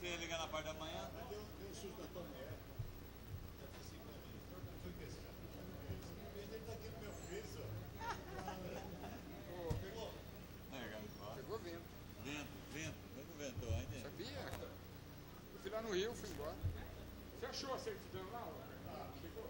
você ia ligar na parte da manhã? Pegou vento. Vento. Nunca ventou ainda. Sabia? Eu fui lá no Rio, fui embora. Você achou a certidão lá? Chegou?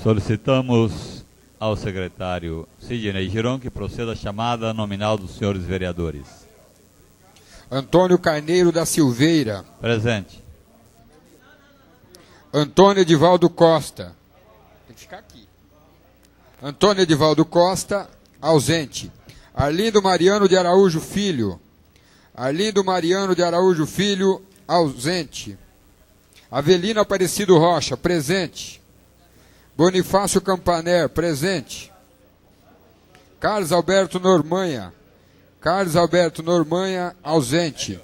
Solicitamos ao secretário Sidney Giron que proceda a chamada nominal dos senhores vereadores. Antônio Carneiro da Silveira. Presente. Antônio Edivaldo Costa. Tem que ficar aqui. Antônio Edivaldo Costa, ausente. Arlindo Mariano de Araújo Filho. Arlindo Mariano de Araújo Filho, ausente. Avelino Aparecido Rocha, presente. Bonifácio Campaner, presente. Carlos Alberto Normanha. Carlos Alberto Normanha, ausente.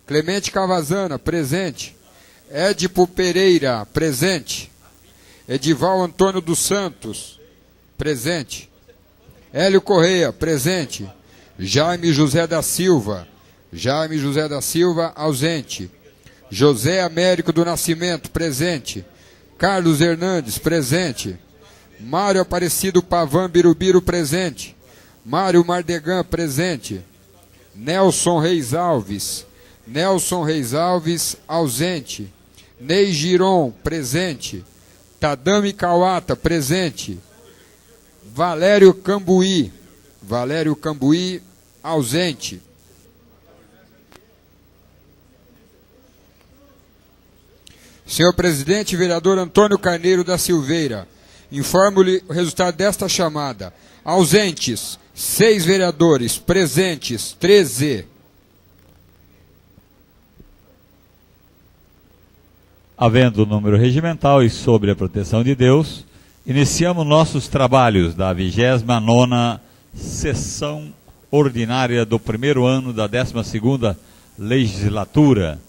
Clemente Cavazana, presente. Édipo Pereira, presente. Edival Antônio dos Santos, presente. Hélio Correia, presente. Jaime José da Silva. Jaime José da Silva, ausente. José Américo do Nascimento, presente. Carlos Hernandes, presente. Mário Aparecido Pavan Birubiru, presente. Mário Mardegan, presente. Nelson Reis Alves. Nelson Reis Alves, ausente. Ney Giron, presente. Tadami Kawata, presente. Valério Cambuí. Valério Cambuí, ausente. Senhor presidente, vereador Antônio Carneiro da Silveira, informo-lhe o resultado desta chamada. Ausentes, 6 vereadores. Presentes, 13. Havendo o número regimental e sobre a proteção de Deus, iniciamos nossos trabalhos da 29ª sessão ordinária do primeiro ano da 12ª legislatura.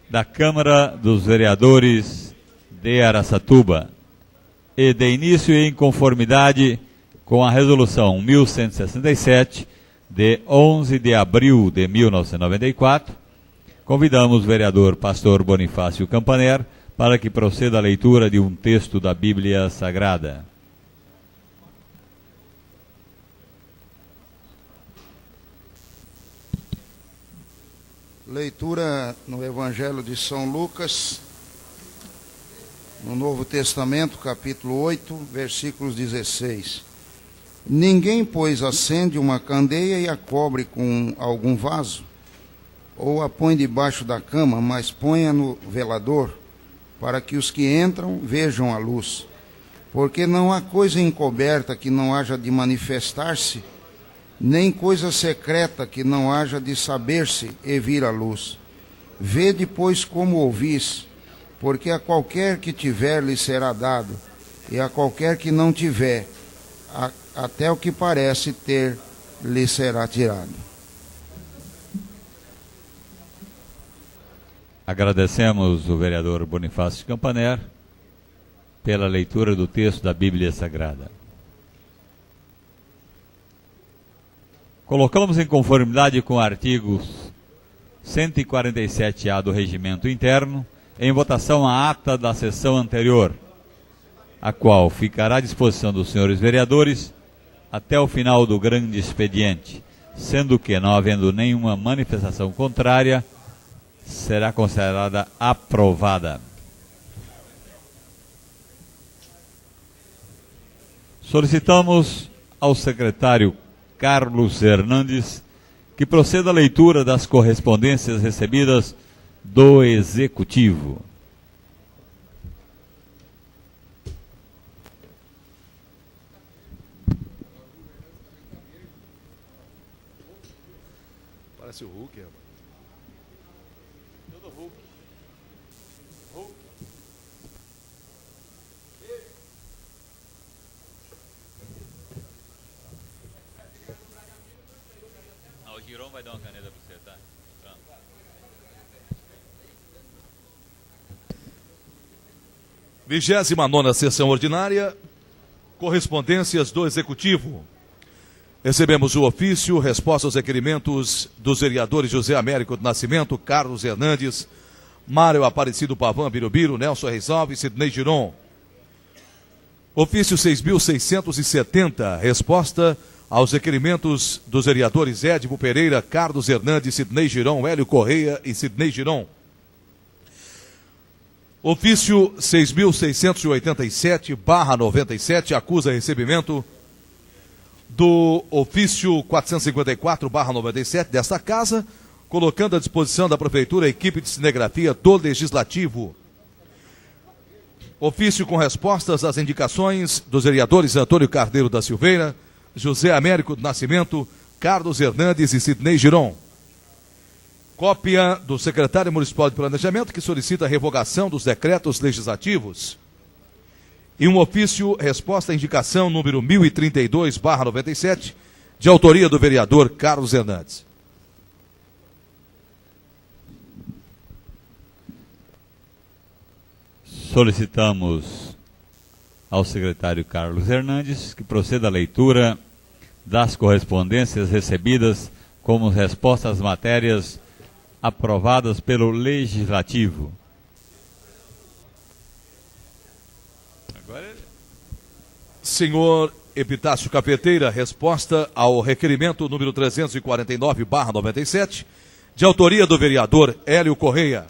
Da Câmara dos Vereadores de Araçatuba e de início em conformidade com a Resolução 1167 de 11 de abril de 1994, convidamos o vereador Pastor Bonifácio Campaner para que proceda a leitura de um texto da Bíblia Sagrada. Leitura no Evangelho de São Lucas, no Novo Testamento, capítulo 8, versículos 16. Ninguém, pois, acende uma candeia e a cobre com algum vaso, ou a põe debaixo da cama, mas põe-a no velador, para que os que entram vejam a luz. Porque não há coisa encoberta que não haja de manifestar-se, nem coisa secreta que não haja de saber-se e vir à luz. Vede, pois, como ouvis, porque a qualquer que tiver lhe será dado, e a qualquer que não tiver, até o que parece ter lhe será tirado. Agradecemos o vereador Bonifácio Campaner pela leitura do texto da Bíblia Sagrada. Colocamos em conformidade com artigos 147-A do Regimento Interno, em votação a ata da sessão anterior, a qual ficará à disposição dos senhores vereadores até o final do grande expediente, sendo que, não havendo nenhuma manifestação contrária, será considerada aprovada. Solicitamos ao secretário Carlos Hernandes que proceda à leitura das correspondências recebidas do Executivo. Parece o Hulk, rapaz. Todo Hulk. Hulk. O Giron vai dar uma caneta para você, tá? Pronto. 29ª sessão ordinária, correspondências do Executivo. Recebemos o ofício, resposta aos requerimentos dos vereadores José Américo do Nascimento, Carlos Hernandes, Mário Aparecido Pavan Birubiru, Nelson Resolve e Sidnei Giron. Ofício 6.670, resposta aos requerimentos dos vereadores Édipo Pereira, Carlos Hernandes, Sidnei Giron, Hélio Correia e Sidnei Giron. Ofício 6.687/97 acusa recebimento do ofício 454/97 desta casa, colocando à disposição da Prefeitura a equipe de cinegrafia do Legislativo. Ofício com respostas às indicações dos vereadores Antônio Carneiro da Silveira, José Américo do Nascimento, Carlos Hernandes e Sidnei Giron. Cópia do secretário municipal de planejamento que solicita a revogação dos decretos legislativos. E um ofício, resposta à indicação número 1032/97, de autoria do vereador Carlos Hernandes. Solicitamos ao secretário Carlos Hernandes que proceda à leitura das correspondências recebidas como resposta às matérias aprovadas pelo Legislativo. Senhor Epitácio Cafeteira, resposta ao requerimento número 349/97, de autoria do vereador Hélio Correia.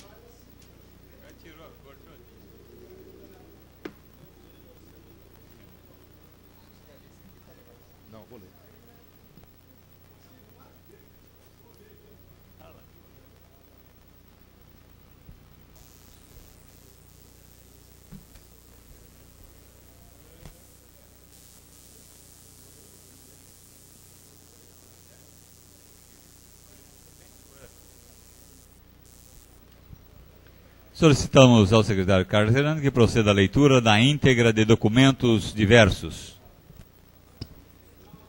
Solicitamos ao secretário Carlos Hernandes que proceda à leitura da íntegra de documentos diversos.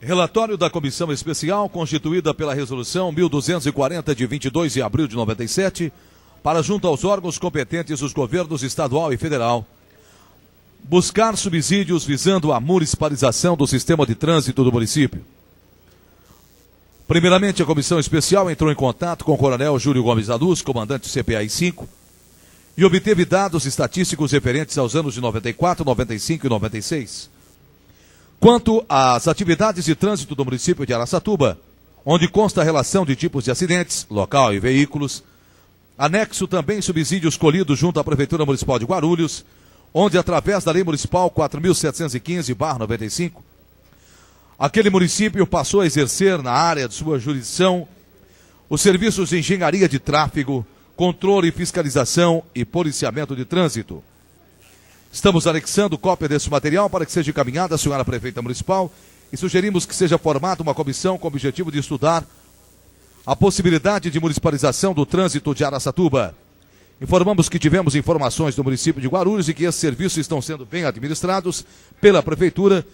Relatório da Comissão Especial, constituída pela Resolução 1240, de 22 de abril de 97, para, junto aos órgãos competentes dos governos estadual e federal, buscar subsídios visando a municipalização do sistema de trânsito do município. Primeiramente, a Comissão Especial entrou em contato com o Coronel Júlio Gomes da Luz, comandante do CPI 5, e obteve dados estatísticos referentes aos anos de 94, 95 e 96. Quanto às atividades de trânsito do município de Araçatuba, onde consta a relação de tipos de acidentes, local e veículos, anexo também subsídios colhidos junto à Prefeitura Municipal de Guarulhos, onde, através da Lei Municipal 4.715/95, aquele município passou a exercer na área de sua jurisdição os serviços de engenharia de tráfego, controle e fiscalização e policiamento de trânsito. Estamos anexando cópia desse material para que seja encaminhada à senhora prefeita municipal e sugerimos que seja formada uma comissão com o objetivo de estudar a possibilidade de municipalização do trânsito de Araçatuba. Informamos que tivemos informações do município de Guarulhos e que esses serviços estão sendo bem administrados pela prefeitura,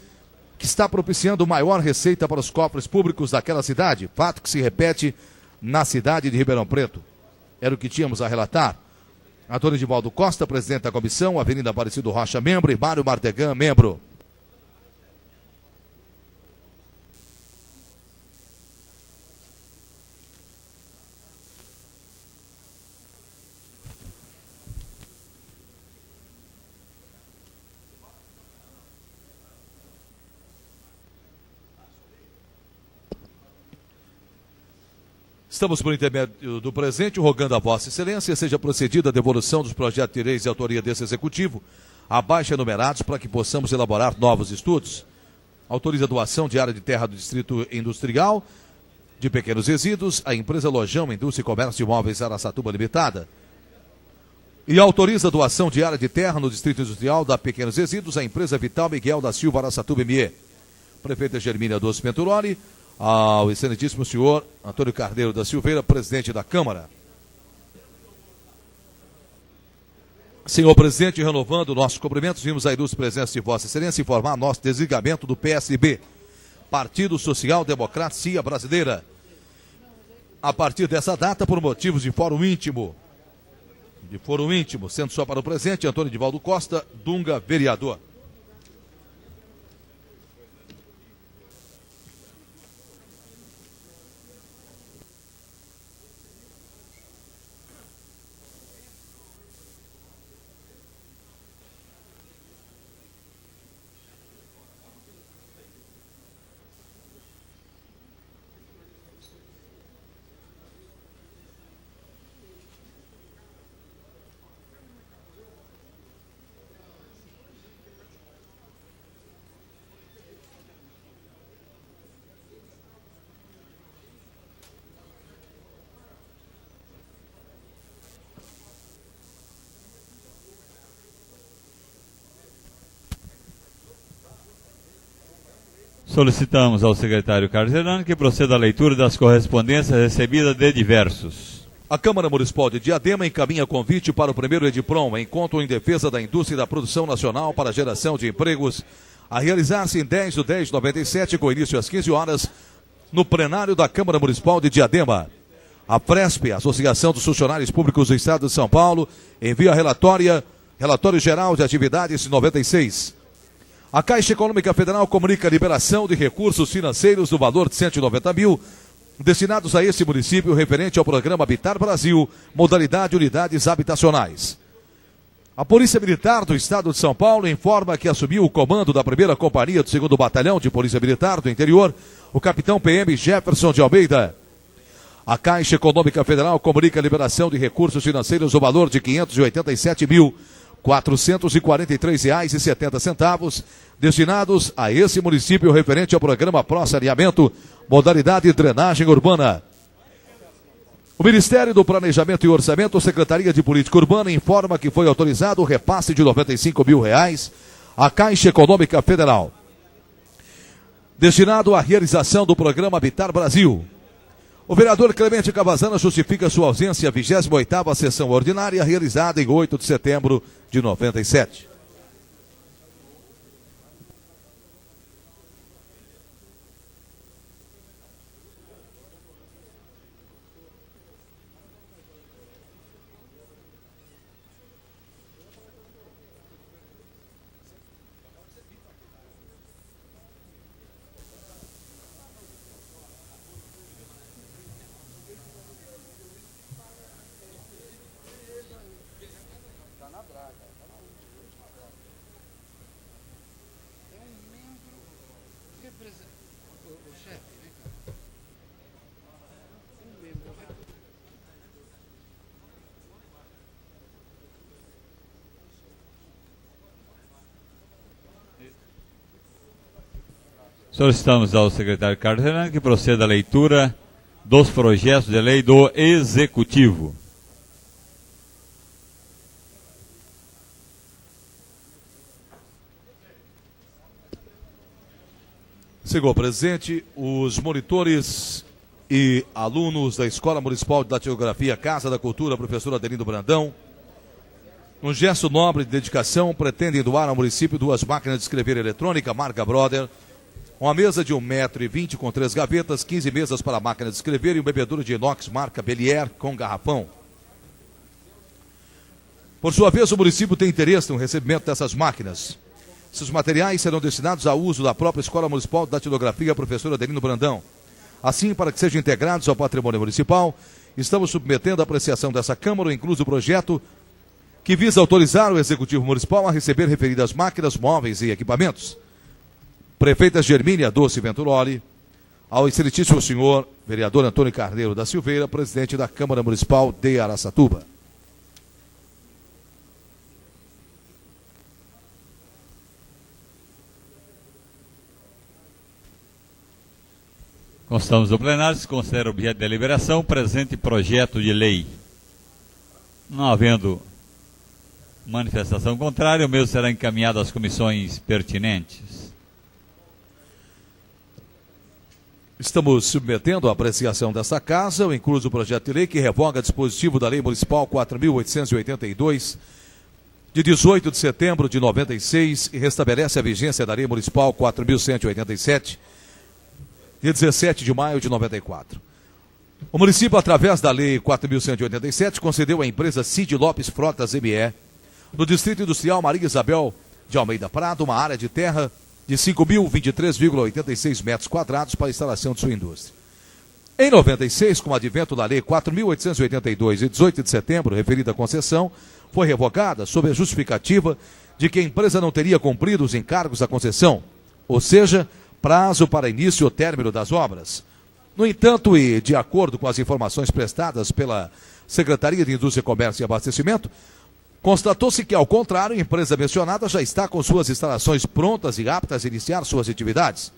que está propiciando maior receita para os cofres públicos daquela cidade, fato que se repete na cidade de Ribeirão Preto. Era o que tínhamos a relatar. Antônio Edivaldo Costa, presidente da comissão, Avenida Aparecido Rocha, membro, e Mário Martegan, membro. Estamos, por intermédio do presente, rogando a Vossa Excelência seja procedida a devolução dos projetos de leis de autoria desse Executivo, abaixo enumerados, para que possamos elaborar novos estudos. Autoriza a doação de área de terra do Distrito Industrial de Pequenos Resíduos à empresa Lojão Indústria e Comércio de Imóveis Araçatuba Limitada. E autoriza a doação de área de terra no Distrito Industrial da Pequenos Resíduos à empresa Vital Miguel da Silva Araçatuba ME. Prefeita Germínia Doce Penturoli, ao excelentíssimo senhor Antônio Carneiro da Silveira, presidente da Câmara. Senhor presidente, renovando nossos cumprimentos, vimos a ilustre presença de Vossa Excelência informar nosso desligamento do PSB, Partido Social Democracia Brasileira. A partir dessa data, por motivos de fórum íntimo, de foro íntimo, sendo só para o presente, Antônio Divaldo Costa, Dunga, vereador. Solicitamos ao secretário Carlos Hernani que proceda à leitura das correspondências recebidas de diversos. A Câmara Municipal de Diadema encaminha convite para o primeiro Ediprom, encontro em defesa da indústria e da produção nacional para a geração de empregos, a realizar-se em 10/10/97, com início às 15 horas, no plenário da Câmara Municipal de Diadema. A Presp, Associação dos Funcionários Públicos do Estado de São Paulo, envia relatório geral de atividades de 96. A Caixa Econômica Federal comunica a liberação de recursos financeiros no valor de 190 mil, destinados a esse município referente ao programa Habitar Brasil, modalidade unidades habitacionais. A Polícia Militar do Estado de São Paulo informa que assumiu o comando da primeira companhia do 2º Batalhão de Polícia Militar do Interior, o capitão PM Jefferson de Almeida. A Caixa Econômica Federal comunica a liberação de recursos financeiros no valor de R$ 587.443,70, destinados a esse município referente ao programa Pró-Saneamento, modalidade drenagem urbana. O Ministério do Planejamento e Orçamento, Secretaria de Política Urbana, informa que foi autorizado o repasse de R$ 95 mil à Caixa Econômica Federal, destinado à realização do programa Habitar Brasil. O vereador Clemente Cavazana justifica sua ausência à 28ª sessão ordinária, realizada em 8 de setembro de 97. Solicitamos ao secretário Carlos Hernani que proceda à leitura dos projetos de lei do Executivo. Senhor presidente, os monitores e alunos da Escola Municipal de Datilografia Casa da Cultura, professor Adelindo Brandão, num gesto nobre de dedicação, pretendem doar ao município 2 máquinas de escrever eletrônica, marca Brother, uma mesa de 1,20 m com 3 gavetas, 15 mesas para a máquina de escrever e um bebedouro de inox marca Belier com garrafão. Por sua vez, o município tem interesse no recebimento dessas máquinas. Esses materiais serão destinados ao uso da própria Escola Municipal de Datilografia, professor Adelino Brandão. Assim, para que sejam integrados ao patrimônio municipal, estamos submetendo a apreciação dessa Câmara, incluso o projeto que visa autorizar o Executivo Municipal a receber referidas máquinas, móveis e equipamentos. Prefeita Germínia Doce Venturoli, ao excelentíssimo senhor vereador Antônio Carneiro da Silveira, presidente da Câmara Municipal de Araçatuba. Constamos do plenário, se considera objeto de deliberação o presente projeto de lei. Não havendo manifestação contrária, o mesmo será encaminhado às comissões pertinentes. Estamos submetendo à apreciação desta casa o incluso projeto de lei que revoga dispositivo da Lei Municipal 4.882, de 18 de setembro de 96, e restabelece a vigência da Lei Municipal 4.187, de 17 de maio de 94. O município, através da Lei 4.187, concedeu à empresa Cid Lopes Frotas ME, no Distrito Industrial Maria Isabel de Almeida Prado, uma área de terra de 5.023,86 metros quadrados para a instalação de sua indústria. Em 96, com o advento da Lei 4.882, de 18 de setembro, referida à concessão, foi revogada sob a justificativa de que a empresa não teria cumprido os encargos da concessão, ou seja, prazo para início ou término das obras. No entanto, e de acordo com as informações prestadas pela Secretaria de Indústria, Comércio e Abastecimento, constatou-se que, ao contrário, a empresa mencionada já está com suas instalações prontas e aptas a iniciar suas atividades.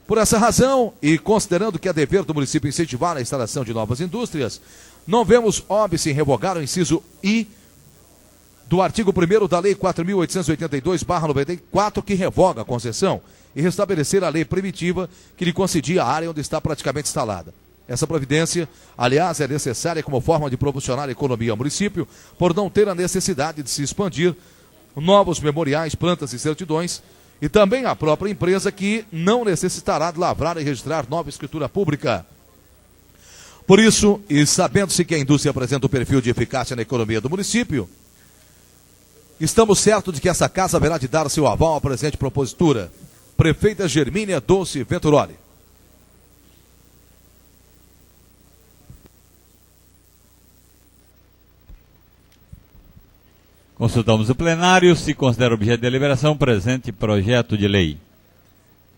Por essa razão, e considerando que é dever do município incentivar a instalação de novas indústrias, não vemos óbice em revogar o inciso I do artigo 1º da Lei 4.882/94, que revoga a concessão, e restabelecer a lei primitiva que lhe concedia a área onde está praticamente instalada. Essa providência, aliás, é necessária como forma de proporcionar economia ao município, por não ter a necessidade de se expandir novos memoriais, plantas e certidões, e também a própria empresa, que não necessitará de lavrar e registrar nova escritura pública. Por isso, e sabendo-se que a indústria apresenta um perfil de eficácia na economia do município, estamos certos de que essa casa haverá de dar seu aval à presente propositura. Prefeita Germínia Dulce Venturoli. Consultamos o plenário, se considera objeto de deliberação presente projeto de lei.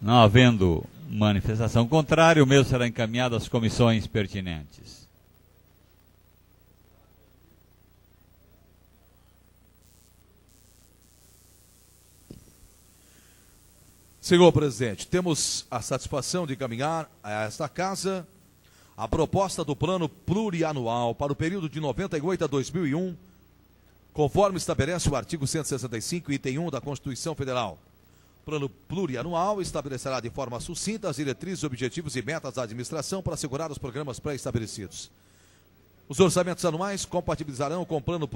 Não havendo manifestação contrária, o mesmo será encaminhado às comissões pertinentes. Senhor presidente, temos a satisfação de encaminhar a esta casa a proposta do plano plurianual para o período de 98 a 2001, conforme estabelece o artigo 165, item 1 da Constituição Federal. O plano plurianual estabelecerá de forma sucinta as diretrizes, objetivos e metas da administração para assegurar os programas pré-estabelecidos. Os orçamentos anuais compatibilizarão com o plano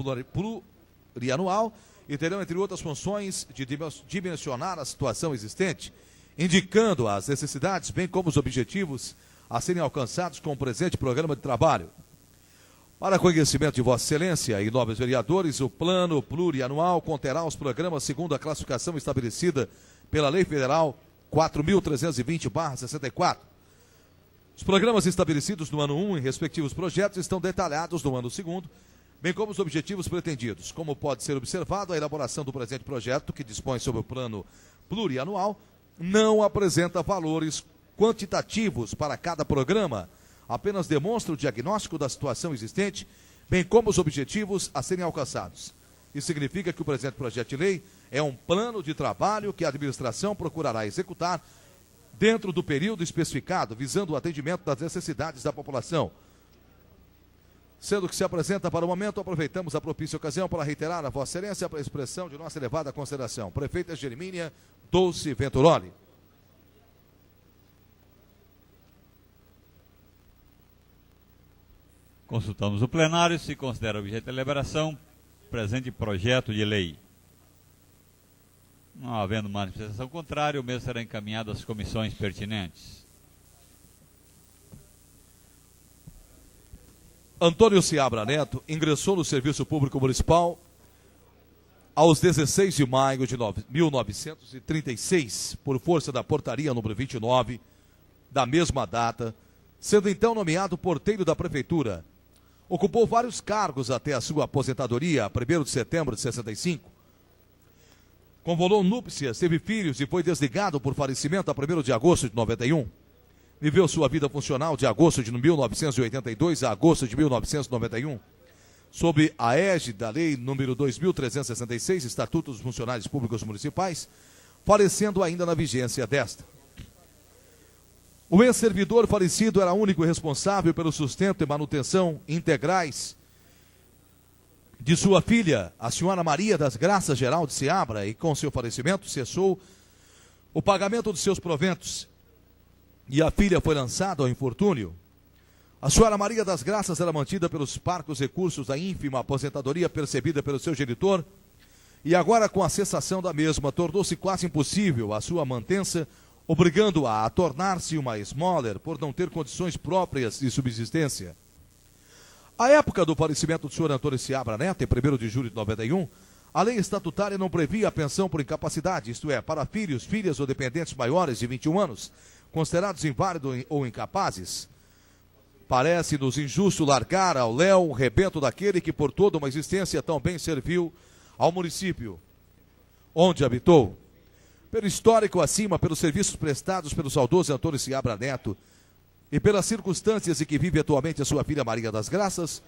plurianual e terão, entre outras funções, de dimensionar a situação existente, indicando as necessidades, bem como os objetivos a serem alcançados com o presente programa de trabalho. Para conhecimento de Vossa Excelência e nobres vereadores, o plano plurianual conterá os programas segundo a classificação estabelecida pela Lei Federal 4.320/64. Os programas estabelecidos no ano 1 em respectivos projetos estão detalhados no ano 2º, bem como os objetivos pretendidos. Como pode ser observado, a elaboração do presente projeto, que dispõe sobre o plano plurianual, não apresenta valores quantitativos para cada programa, apenas demonstra o diagnóstico da situação existente, bem como os objetivos a serem alcançados. Isso significa que o presente projeto de lei é um plano de trabalho que a administração procurará executar dentro do período especificado, visando o atendimento das necessidades da população. Sendo que se apresenta para o momento, aproveitamos a propícia ocasião para reiterar a Vossa Excelência a expressão de nossa elevada consideração. Prefeita Germínia Dulce Venturoli. Consultamos o plenário, se considera objeto de deliberação presente projeto de lei. Não havendo manifestação contrária, o mesmo será encaminhado às comissões pertinentes. Antônio Seabra Neto ingressou no Serviço Público Municipal aos 16 de maio de 1936, por força da portaria número 29, da mesma data, sendo então nomeado porteiro da Prefeitura. Ocupou vários cargos até a sua aposentadoria, a 1º de setembro de 65. Convolou núpcias, teve filhos e foi desligado por falecimento a 1º de agosto de 91. Viveu sua vida funcional de agosto de 1982 a agosto de 1991, sob a égide da Lei número 2.366, Estatuto dos Funcionários Públicos Municipais, falecendo ainda na vigência desta. O ex-servidor falecido era o único responsável pelo sustento e manutenção integrais de sua filha, a senhora Maria das Graças Geral de Seabra, e com seu falecimento cessou o pagamento dos seus proventos e a filha foi lançada ao infortúnio. A senhora Maria das Graças era mantida pelos parcos recursos da ínfima aposentadoria percebida pelo seu genitor, e agora, com a cessação da mesma, tornou-se quase impossível a sua mantença obrigando-a a tornar-se uma esmoler por não ter condições próprias de subsistência. À época do falecimento do senhor Antônio Seabra Neto, em 1º de julho de 91, a lei estatutária não previa a pensão por incapacidade, isto é, para filhos, filhas ou dependentes maiores de 21 anos, considerados inválidos ou incapazes. Parece-nos injusto largar ao léu o rebento daquele que por toda uma existência tão bem serviu ao município onde habitou. Pelo histórico acima, pelos serviços prestados pelo saudoso Antônio Seabra Neto e pelas circunstâncias em que vive atualmente a sua filha Maria das Graças,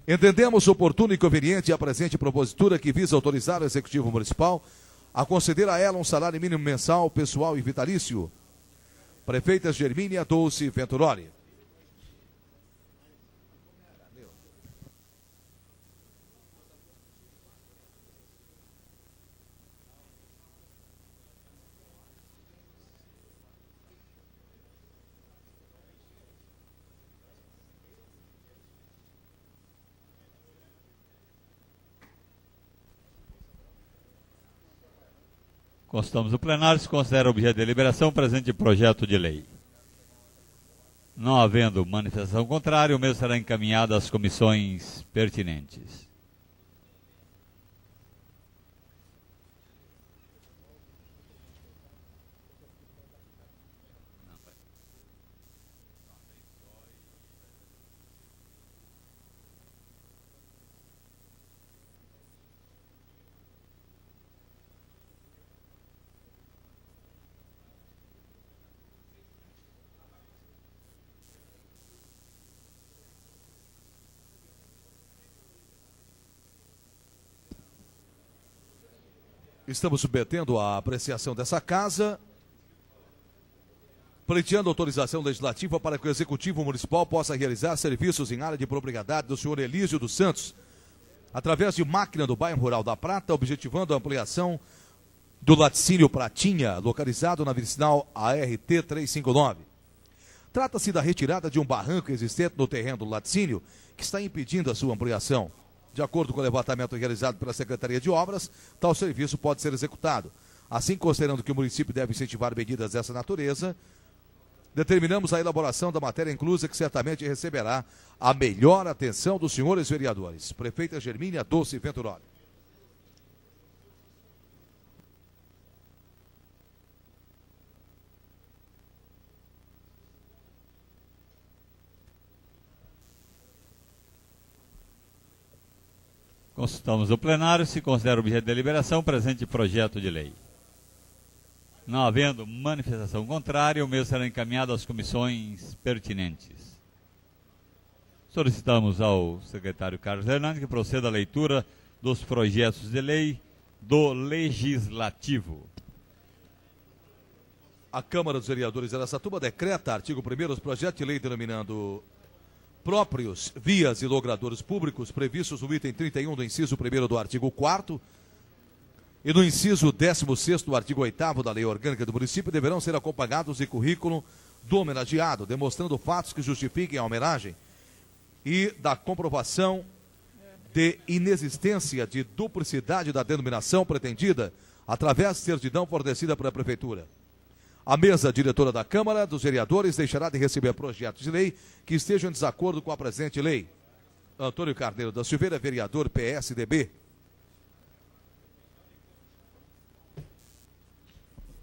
entendemos oportuno e conveniente a presente propositura que visa autorizar o Executivo Municipal a conceder a ela um salário mínimo mensal, pessoal e vitalício. Prefeitas Germínia Dulce Venturoli. Constamos o plenário, se considera objeto de deliberação o presente projeto de lei. Não havendo manifestação contrária, o mesmo será encaminhado às comissões pertinentes. Estamos submetendo a apreciação dessa casa, pleiteando autorização legislativa para que o Executivo Municipal possa realizar serviços em área de propriedade do senhor Elísio dos Santos, através de máquina do bairro Rural da Prata, objetivando a ampliação do laticínio Pratinha, localizado na vicinal ART 359. Trata-se da retirada de um barranco existente no terreno do laticínio, que está impedindo a sua ampliação. De acordo com o levantamento realizado pela Secretaria de Obras, tal serviço pode ser executado. Assim, considerando que o município deve incentivar medidas dessa natureza, determinamos a elaboração da matéria inclusa, que certamente receberá a melhor atenção dos senhores vereadores. Prefeita Germínia Dulce Venturoli. Consultamos o plenário, se considera objeto de deliberação o presente projeto de lei. Não havendo manifestação contrária, o mesmo será encaminhado às comissões pertinentes. Solicitamos ao secretário Carlos Hernandes que proceda à leitura dos projetos de lei do Legislativo. A Câmara dos Vereadores de Araçatuba decreta, artigo 1º, os projetos de lei denominando próprios vias e logradouros públicos previstos no item 31 do inciso 1º do artigo 4º e no inciso 16º do artigo 8º da Lei Orgânica do Município deverão ser acompanhados de currículo do homenageado, demonstrando fatos que justifiquem a homenagem e da comprovação de inexistência de duplicidade da denominação pretendida através de certidão fornecida pela Prefeitura. A mesa diretora da Câmara dos Vereadores deixará de receber projetos de lei que estejam em desacordo com a presente lei. Antônio Carneiro da Silveira, vereador PSDB.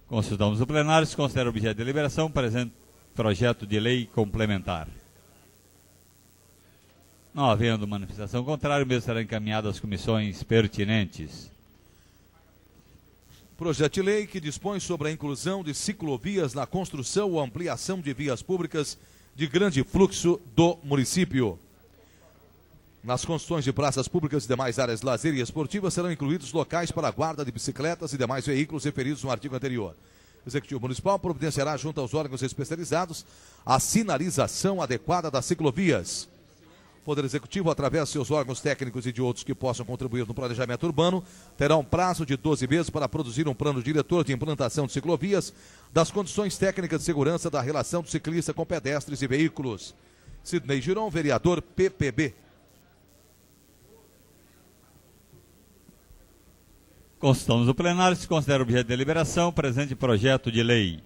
Consultamos o plenário, se considera objeto de deliberação o presente projeto de lei complementar. Não havendo manifestação contrária, o mesmo será encaminhado às comissões pertinentes. Projeto de lei que dispõe sobre a inclusão de ciclovias na construção ou ampliação de vias públicas de grande fluxo do município. Nas construções de praças públicas e demais áreas de lazer e esportivas serão incluídos locais para a guarda de bicicletas e demais veículos referidos no artigo anterior. O Executivo Municipal providenciará junto aos órgãos especializados a sinalização adequada das ciclovias. O Poder Executivo, através de seus órgãos técnicos e de outros que possam contribuir no planejamento urbano, terá um prazo de 12 meses para produzir um plano diretor de implantação de ciclovias, das condições técnicas de segurança da relação do ciclista com pedestres e veículos. Sidney Giron, vereador PPB. Consultamos o plenário, se considera objeto de deliberação o presente projeto de lei.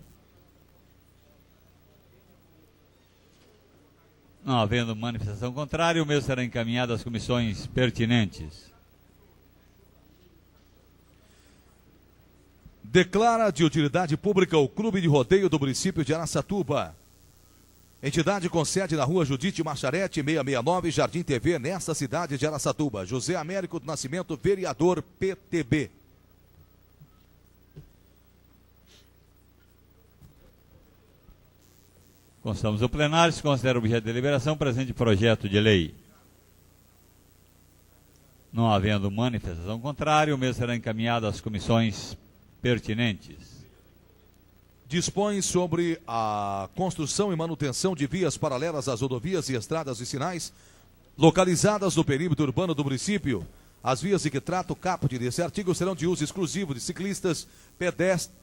Não havendo manifestação contrária, o mesmo será encaminhado às comissões pertinentes. Declara de utilidade pública o Clube de Rodeio do município de Araçatuba. Entidade com sede na rua Judite Macharete, 669, Jardim TV, nesta cidade de Araçatuba. José Américo do Nascimento, vereador, PTB. Constamos o plenário, se considera objeto de deliberação, presente projeto de lei. Não havendo manifestação contrária, o mesmo será encaminhado às comissões pertinentes. Dispõe sobre a construção e manutenção de vias paralelas às rodovias e estradas vicinais localizadas no perímetro urbano do município. As vias de que trata o caput desse artigo serão de uso exclusivo de ciclistas,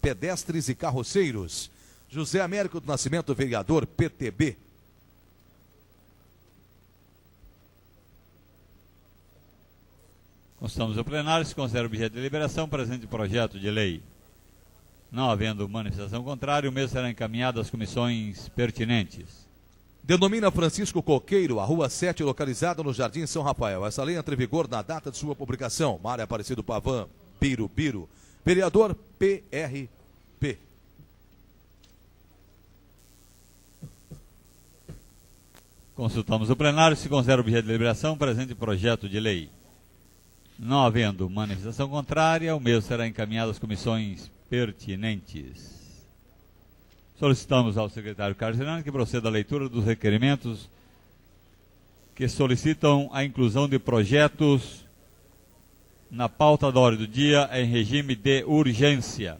pedestres e carroceiros. José Américo do Nascimento, vereador, PTB. Constamos o plenário, se considera objeto de deliberação, presente projeto de lei. Não havendo manifestação contrária, o mesmo será encaminhado às comissões pertinentes. Denomina Francisco Coqueiro, a Rua 7, localizada no Jardim São Rafael. Essa lei entra em vigor na data de sua publicação. Mário Aparecido Pavan, Birubiru. Vereador, PRP. Consultamos o plenário, se considera objeto de deliberação, presente projeto de lei. Não havendo manifestação contrária, o mesmo será encaminhado às comissões pertinentes. Solicitamos ao secretário Carlos Fernandes que proceda à leitura dos requerimentos que solicitam a inclusão de projetos na pauta da ordem do dia em regime de urgência.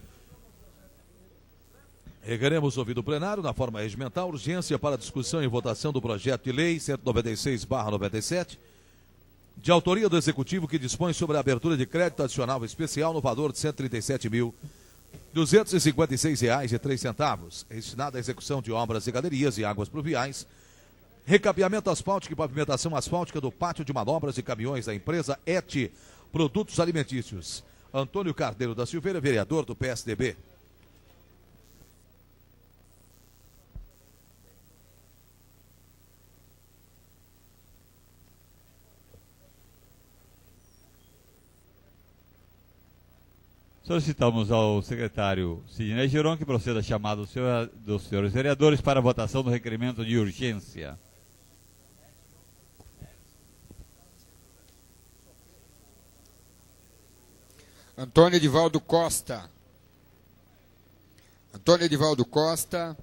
Requeremos ouvido o plenário na forma regimental, urgência para discussão e votação do projeto de lei 196/97, de autoria do Executivo, que dispõe sobre a abertura de crédito adicional especial no valor de R$ 137.256,03, destinado à execução de obras de galerias e águas pluviais, recapeamento asfáltico e pavimentação asfáltica do pátio de manobras de caminhões da empresa ET Produtos Alimentícios. Antônio Carneiro da Silveira, vereador do PSDB. Solicitamos ao secretário Sidney Giron que proceda a chamada dos senhores vereadores para a votação do requerimento de urgência. Antônio Edivaldo Costa. Antônio Edivaldo Costa,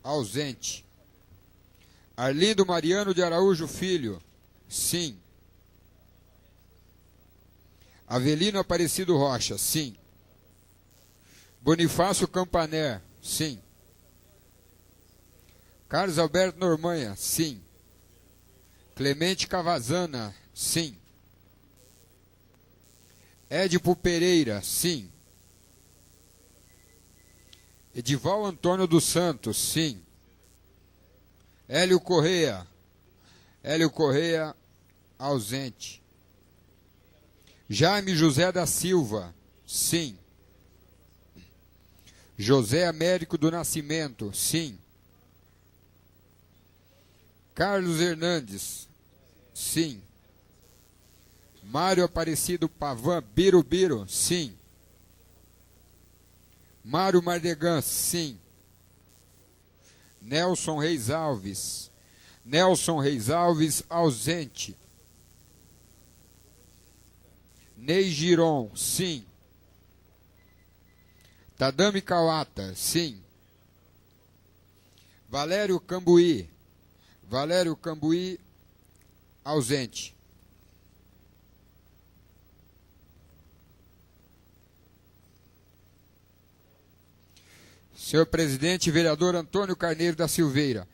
ausente. Arlindo Mariano de Araújo Filho, sim. Avelino Aparecido Rocha, sim. Bonifácio Campaner, sim. Carlos Alberto Normanha, sim. Clemente Cavazana, sim. Édipo Pereira, sim. Edival Antônio dos Santos, sim. Hélio Correia, ausente. Jaime José da Silva, sim. José Américo do Nascimento, sim. Carlos Hernandes, sim. Mário Aparecido Pavan Birubiru, sim. Mário Mardegan, sim. Nelson Reis Alves, ausente. Ney Giron, sim. Tadami Kawata, sim. Valério Cambuí, ausente. Senhor presidente, vereador Antônio Carneiro da Silveira,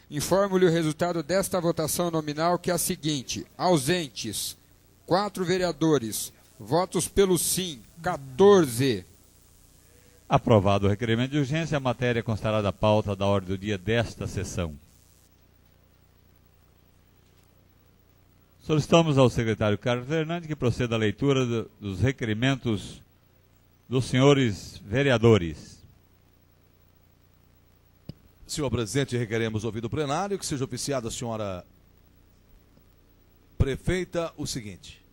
informo-lhe o resultado desta votação nominal, que é a seguinte: ausentes 4 vereadores, votos pelo sim, 14. Aprovado o requerimento de urgência, a matéria constará da pauta da ordem do dia desta sessão. Solicitamos ao secretário Carlos Fernandes que proceda à leitura dos requerimentos dos senhores vereadores. Senhor presidente, requeremos ouvir do plenário que seja oficiada a senhora prefeita o seguinte.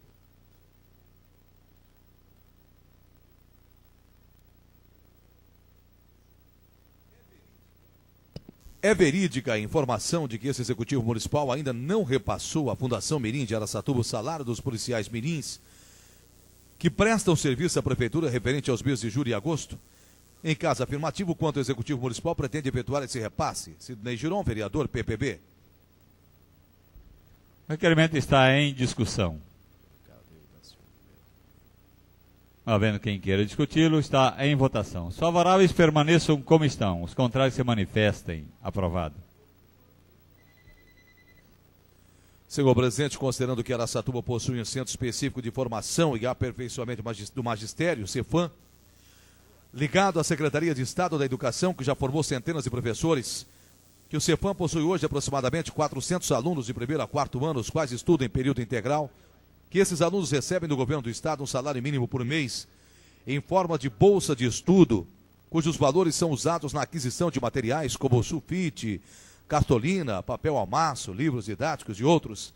É verídica a informação de que esse Executivo Municipal ainda não repassou à Fundação Mirim de Araçatuba o salário dos policiais mirins que prestam serviço à Prefeitura referente aos meses de julho e agosto? Em caso afirmativo, quanto o Executivo Municipal pretende efetuar esse repasse? Sidney Giron, vereador, PPB. O requerimento está em discussão. Havendo quem queira discuti-lo, está em votação. Os favoráveis permaneçam como estão. Os contrários se manifestem. Aprovado. Senhor presidente, considerando que Araçatuba possui um centro específico de formação e aperfeiçoamento do magistério, CEFAM, ligado à Secretaria de Estado da Educação, que já formou centenas de professores, que o CEFAM possui hoje aproximadamente 400 alunos de primeiro a quarto ano, os quais estudam em período integral, que esses alunos recebem do governo do Estado um salário mínimo por mês, em forma de bolsa de estudo, cujos valores são usados na aquisição de materiais como sulfite, cartolina, papel almaço, livros didáticos e outros.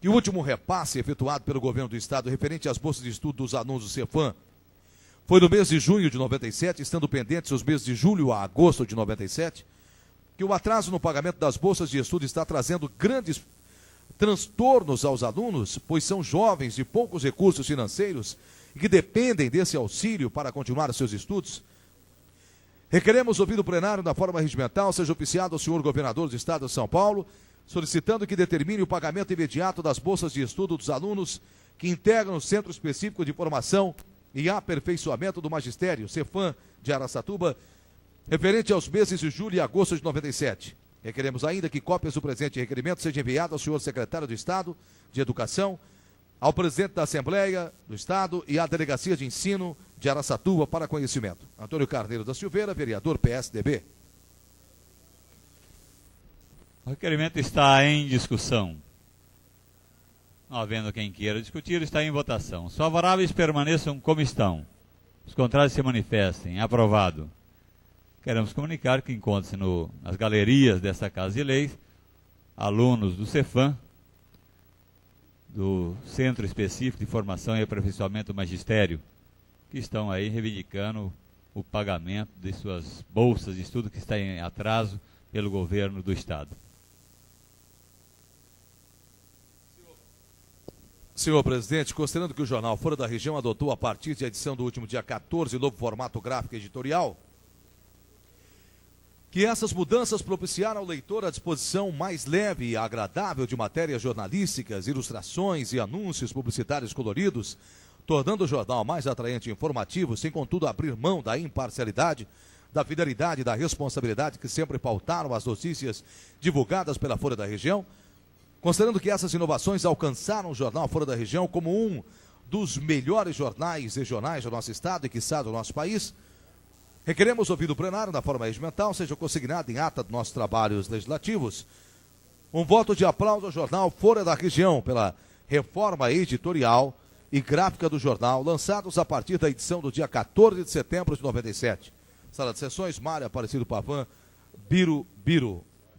E o último repasse efetuado pelo governo do Estado referente às bolsas de estudo dos alunos do CEFAM foi no mês de junho de 97, estando pendentes os meses de julho a agosto de 97, que o atraso no pagamento das bolsas de estudo está trazendo grandes transtornos aos alunos, pois são jovens de poucos recursos financeiros e que dependem desse auxílio para continuar seus estudos. Requeremos ouvir do plenário da forma regimental, seja oficiado ao senhor governador do Estado de São Paulo, solicitando que determine o pagamento imediato das bolsas de estudo dos alunos que integram o Centro Específico de Formação e Aperfeiçoamento do Magistério, CEFAM, de Araçatuba, referente aos meses de julho e agosto de 97. Requeremos ainda que cópias do presente requerimento sejam enviadas ao senhor secretário do Estado de Educação, ao presidente da Assembleia do Estado e à Delegacia de Ensino de Araçatuba para conhecimento. Antônio Carneiro da Silveira, vereador, PSDB. O requerimento está em discussão. Não havendo quem queira discutir, está em votação. Os favoráveis permaneçam como estão. Os contrários se manifestem. Aprovado. Queremos comunicar que encontra-se nas galerias desta Casa de Leis alunos do CEFAM, do Centro Específico de Formação e Aperfeiçoamento do Magistério, que estão aí reivindicando o pagamento de suas bolsas de estudo que está em atraso pelo governo do Estado. Senhor presidente, considerando que o jornal Fora da Região adotou a partir da edição do último dia 14 o novo formato gráfico editorial, que essas mudanças propiciaram ao leitor a disposição mais leve e agradável de matérias jornalísticas, ilustrações e anúncios publicitários coloridos, tornando o jornal mais atraente e informativo, sem contudo abrir mão da imparcialidade, da fidelidade e da responsabilidade que sempre pautaram as notícias divulgadas pela Folha da Região, considerando que essas inovações alcançaram o jornal Folha da Região como um dos melhores jornais regionais do nosso estado e quiçá do nosso país, requeremos ouvir do plenário, na forma regimental, seja consignado em ata dos nossos trabalhos legislativos, um voto de aplauso ao jornal Folha da Região pela reforma editorial e gráfica do jornal, lançados a partir da edição do dia 14 de setembro de 97. Sala de Sessões, Mário Aparecido Pavan, Biro,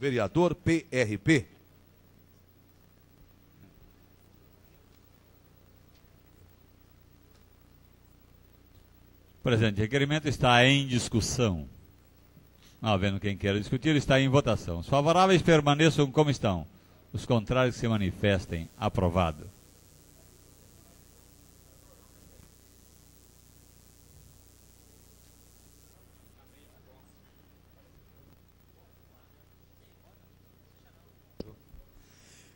vereador, PRP. Presidente, o requerimento está em discussão. Não havendo quem queira discutir, está em votação. Os favoráveis permaneçam como estão. Os contrários se manifestem. Aprovado.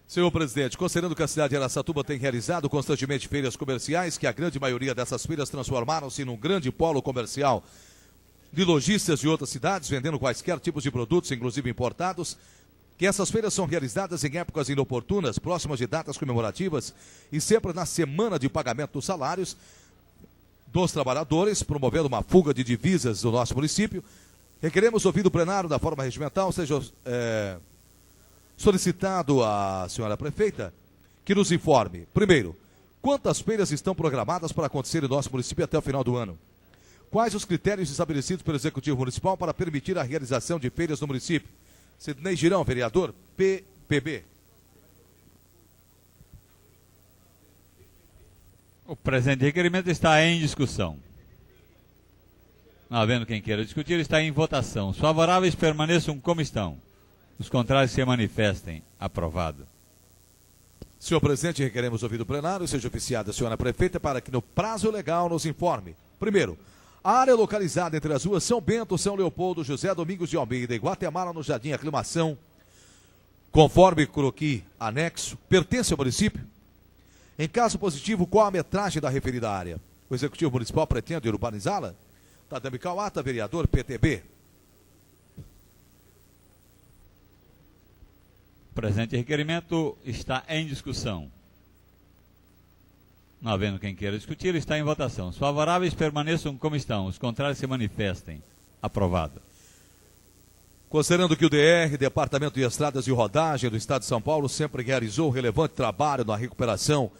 Senhor presidente, considerando que a cidade de Araçatuba tem realizado constantemente feiras comerciais, que a grande maioria dessas feiras transformaram-se num grande polo comercial de lojistas de outras cidades, vendendo quaisquer tipos de produtos, inclusive importados, que essas feiras são realizadas em épocas inoportunas, próximas de datas comemorativas e sempre na semana de pagamento dos salários dos trabalhadores, promovendo uma fuga de divisas do nosso município. Requeremos ouvir do plenário da forma regimental, seja solicitado à senhora prefeita que nos informe, primeiro, quantas feiras estão programadas para acontecer em nosso município até o final do ano? Quais os critérios estabelecidos pelo Executivo Municipal para permitir a realização de feiras no município? Sidnei Girão, vereador, PPB. O presente requerimento está em discussão. Não havendo quem queira discutir, está em votação. Os favoráveis permaneçam como estão. Os contrários se manifestem. Aprovado. Senhor presidente, requeremos ouvir do plenário, seja oficiada a senhora prefeita para que no prazo legal nos informe. Primeiro, a área localizada entre as ruas São Bento, São Leopoldo, José Domingos de Almeida e Guatemala no Jardim Aclimação, conforme croqui anexo, pertence ao município? Em caso positivo, qual a metragem da referida área? O Executivo Municipal pretende urbanizá-la? Tadami Kawata, vereador, PTB. O presente requerimento está em discussão. Não havendo quem queira discutir, está em votação. Os favoráveis permaneçam como estão. Os contrários se manifestem. Aprovado. Considerando que o DR, Departamento de Estradas e Rodagem do Estado de São Paulo, sempre realizou relevante trabalho na recuperação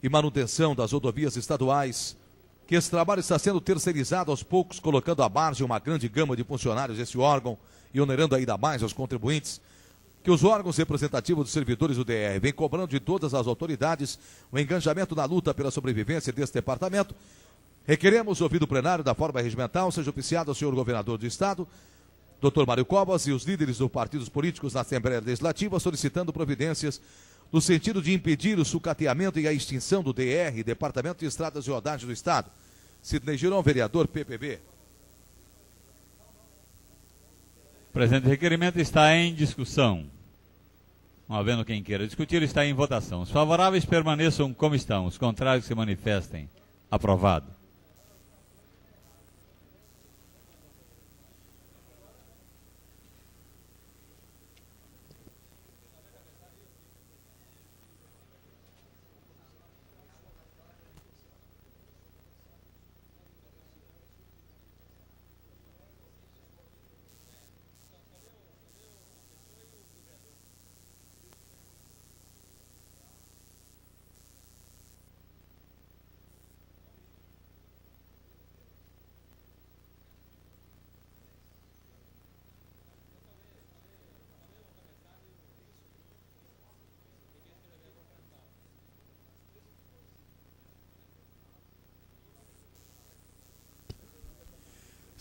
e manutenção das rodovias estaduais, que esse trabalho está sendo terceirizado aos poucos, colocando à margem uma grande gama de funcionários desse órgão e onerando ainda mais aos contribuintes, que os órgãos representativos dos servidores do DR vêm cobrando de todas as autoridades o engajamento na luta pela sobrevivência desse departamento, requeremos ouvir do plenário da forma regimental, seja oficiado ao senhor governador do Estado, Dr. Mário Covas, e os líderes dos partidos políticos na Assembleia Legislativa, solicitando providências no sentido de impedir o sucateamento e a extinção do DR, Departamento de Estradas e Rodagem do Estado. Sidnei Girão, vereador, PPB. O presente requerimento está em discussão. Não havendo quem queira discutir, está em votação. Os favoráveis permaneçam como estão. Os contrários se manifestem. Aprovado.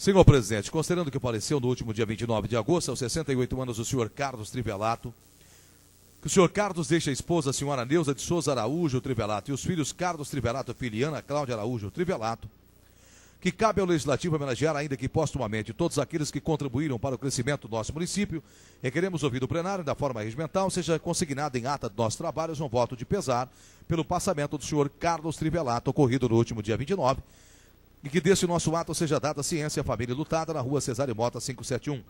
Senhor presidente, considerando que faleceu no último dia 29 de agosto, aos 68 anos, o senhor Carlos Trivelato, que o senhor Carlos deixa a esposa, a senhora Neuza de Souza Araújo Trivelato, e os filhos Carlos Trivelato, Filiana Cláudia Araújo Trivelato, que cabe ao Legislativo homenagear, ainda que postumamente, todos aqueles que contribuíram para o crescimento do nosso município. Requeremos ouvir do plenário, da forma regimental, seja consignado em ata de nossos trabalhos um voto de pesar pelo passamento do senhor Carlos Trivelato, ocorrido no último dia 29, e que desse nosso ato seja dada ciência à família lutada na rua Cesário Mota 571.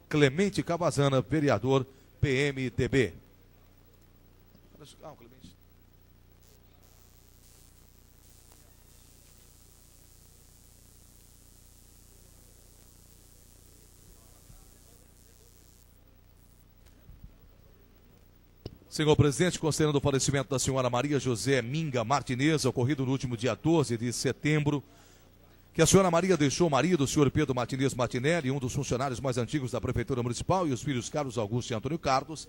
Clemente Cavazana, vereador, PMDB. Clemente. Senhor presidente, considerando o falecimento da senhora Maria José Minga Martinez, ocorrido no último dia 12 de setembro, que a senhora Maria deixou o marido, o senhor Pedro Martinez Martinelli, um dos funcionários mais antigos da Prefeitura Municipal, e os filhos Carlos Augusto e Antônio Carlos.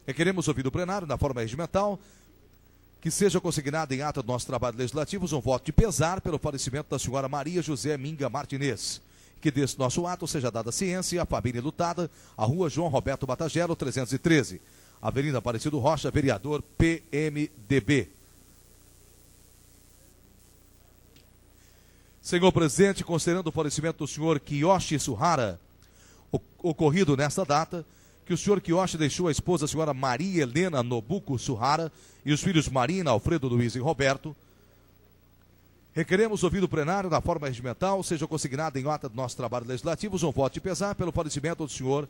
Requeremos ouvir do plenário, na forma regimental, que seja consignado em ata do nosso trabalho legislativo um voto de pesar pelo falecimento da senhora Maria José Minga Martinez. Que desse nosso ato seja dada ciência à família lutada, a rua João Roberto Batagelo, 313. Avenida Aparecido Rocha, vereador, PMDB. Senhor presidente, considerando o falecimento do senhor Kiyoshi Suhara, ocorrido nesta data, que o senhor Kiyoshi deixou a esposa, a senhora Maria Helena Nobuko Suhara, e os filhos Marina, Alfredo, Luiz e Roberto. Requeremos ouvir do plenário, na forma regimental, seja consignado em ata do nosso trabalho legislativo, um voto de pesar pelo falecimento do senhor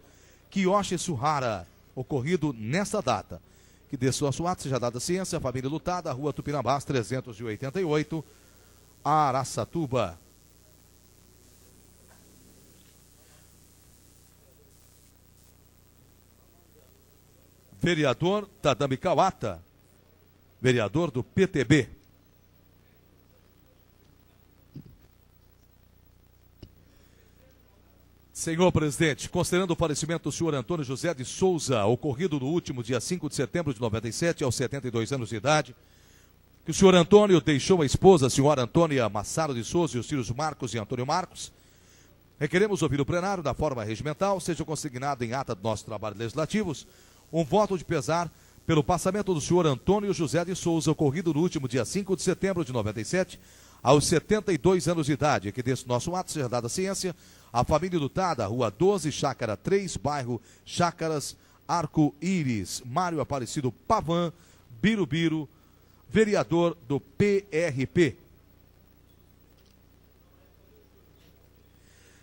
Kiyoshi Suhara, ocorrido nesta data. Que desse nosso ato seja dada ciência à família lutada, rua Tupinambás, 388, Araçatuba. Vereador Tadami Kawata, vereador do PTB. Senhor presidente, considerando o falecimento do senhor Antônio José de Souza, ocorrido no último dia 5 de setembro de 97, aos 72 anos de idade, que o senhor Antônio deixou a esposa, a senhora Antônia Massaro de Souza, e os filhos Marcos e Antônio Marcos, requeremos ouvir o plenário da forma regimental, seja consignado em ata dos nossos trabalhos legislativos, um voto de pesar pelo passamento do senhor Antônio José de Souza, ocorrido no último dia 5 de setembro de 97, aos 72 anos de idade, que desse nosso ato seja dada ciência à família lutada, Rua 12, Chácara 3, bairro Chácaras, Arco-Íris, Mário Aparecido Pavan, Birubiru, vereador do PRP.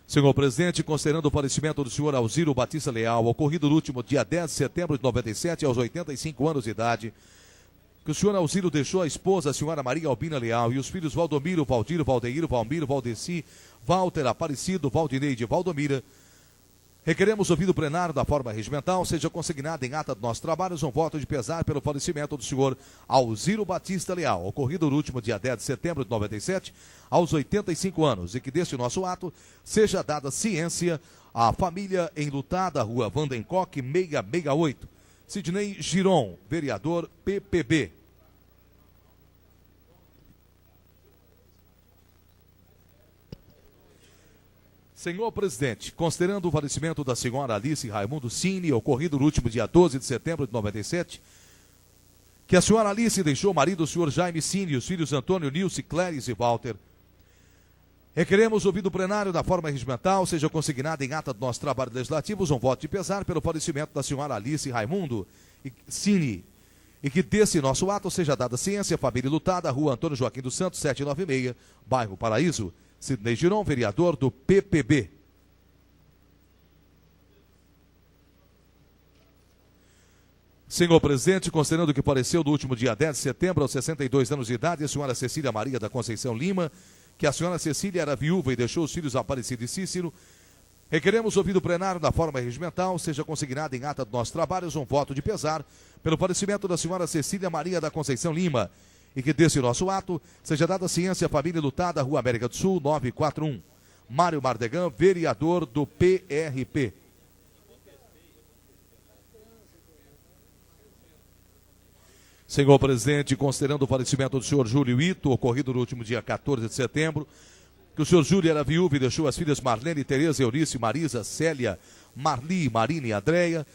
Senhor presidente, considerando o falecimento do senhor Alziro Batista Leal, ocorrido no último dia 10 de setembro de 97, aos 85 anos de idade, que o senhor Alziro deixou a esposa, a senhora Maria Albina Leal, e os filhos Valdomiro, Valdir, Valdeiro, Valmiro, Valdeci, Walter, Aparecido, Valdineide e Valdomira, requeremos ouvir o plenário da forma regimental, seja consignado em ata dos nossos trabalhos um voto de pesar pelo falecimento do senhor Alziro Batista Leal, ocorrido no último dia 10 de setembro de 97, aos 85 anos, e que deste nosso ato seja dada ciência à família enlutada, Rua Vandencock, 668. Sidney Giron, vereador PPB. Senhor presidente, considerando o falecimento da senhora Alice Raimundo Cine, ocorrido no último dia 12 de setembro de 97, que a senhora Alice deixou o marido, o senhor Jaime Cine, e os filhos Antônio, Nilce, Cléris e Walter, requeremos ouvir do plenário da forma regimental, seja consignado em ata dos nossos trabalhos legislativos um voto de pesar pelo falecimento da senhora Alice Raimundo Cine, e que desse nosso ato seja dada ciência à família lutada, Rua Antônio Joaquim dos Santos, 796, bairro Paraíso. Sidney Giron, vereador do PPB. Senhor presidente, considerando que faleceu no último dia 10 de setembro, aos 62 anos de idade, a senhora Cecília Maria da Conceição Lima, que a senhora Cecília era viúva e deixou os filhos Aparecido e Cícero, requeremos ouvir do plenário da forma regimental, seja consignado em ata dos nossos trabalhos um voto de pesar pelo falecimento da senhora Cecília Maria da Conceição Lima, e que desse nosso ato seja dada ciência à família lutada, Rua América do Sul, 941. Mário Mardegan, vereador do PRP. Senhor presidente, considerando o falecimento do senhor Júlio Ito, ocorrido no último dia 14 de setembro, que o senhor Júlio era viúvo e deixou as filhas Marlene, Tereza, Eunice, Marisa, Célia, Marli, Marina e Andréia,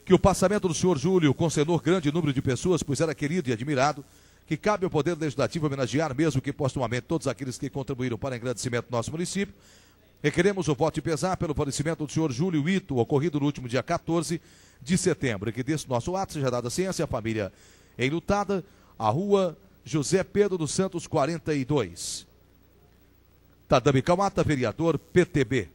que o passamento do senhor Júlio concernou grande número de pessoas, pois era querido e admirado, que cabe ao Poder Legislativo homenagear, mesmo que postumamente, todos aqueles que contribuíram para o engrandecimento do nosso município. Requeremos o voto de pesar pelo falecimento do senhor Júlio Ito, ocorrido no último dia 14 de setembro, e que desse nosso ato seja dada ciência à família enlutada, a Rua José Pedro dos Santos, 42. Tadami Kamata, vereador PTB.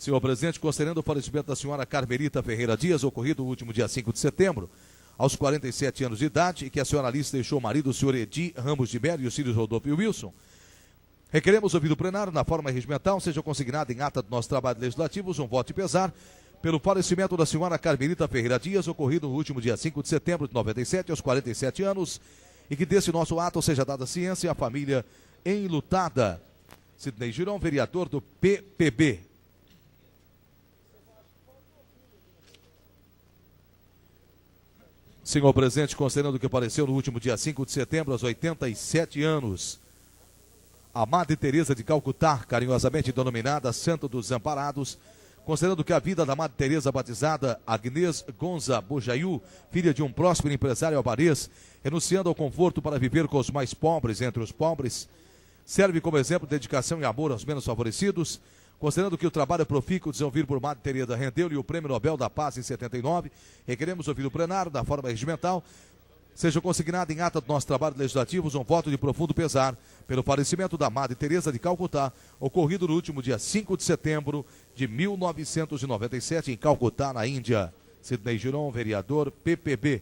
Senhor presidente, considerando o falecimento da senhora Carmelita Ferreira Dias, ocorrido no último dia 5 de setembro, aos 47 anos de idade, e que a senhora Alice deixou o marido, o senhor Edi Ramos de Mello, e os filhos Rodolfo e Wilson, requeremos ouvir do plenário, na forma regimental, seja consignado em ata do nosso trabalho legislativo um voto de pesar pelo falecimento da senhora Carmelita Ferreira Dias, ocorrido no último dia 5 de setembro de 97, aos 47 anos, e que desse nosso ato seja dada ciência à família enlutada. Sidney Giron, vereador do PPB. Senhor presidente, considerando que apareceu no último dia 5 de setembro, aos 87 anos, a Madre Teresa de Calcutá, carinhosamente denominada Santo dos Desamparados, considerando que a vida da Madre Teresa batizada Agnès Gonza Bojaiu, filha de um próspero empresário albanês, renunciando ao conforto para viver com os mais pobres entre os pobres, serve como exemplo de dedicação e amor aos menos favorecidos, considerando que o trabalho profícuo desenvolvido por Madre Teresa rendeu-lhe o Prêmio Nobel da Paz em 79, requeremos ouvir o plenário, da forma regimental, seja consignado em ata do nosso trabalho legislativo um voto de profundo pesar pelo falecimento da Madre Teresa de Calcutá, ocorrido no último dia 5 de setembro de 1997, em Calcutá, na Índia. Sidney Giron, vereador PPB.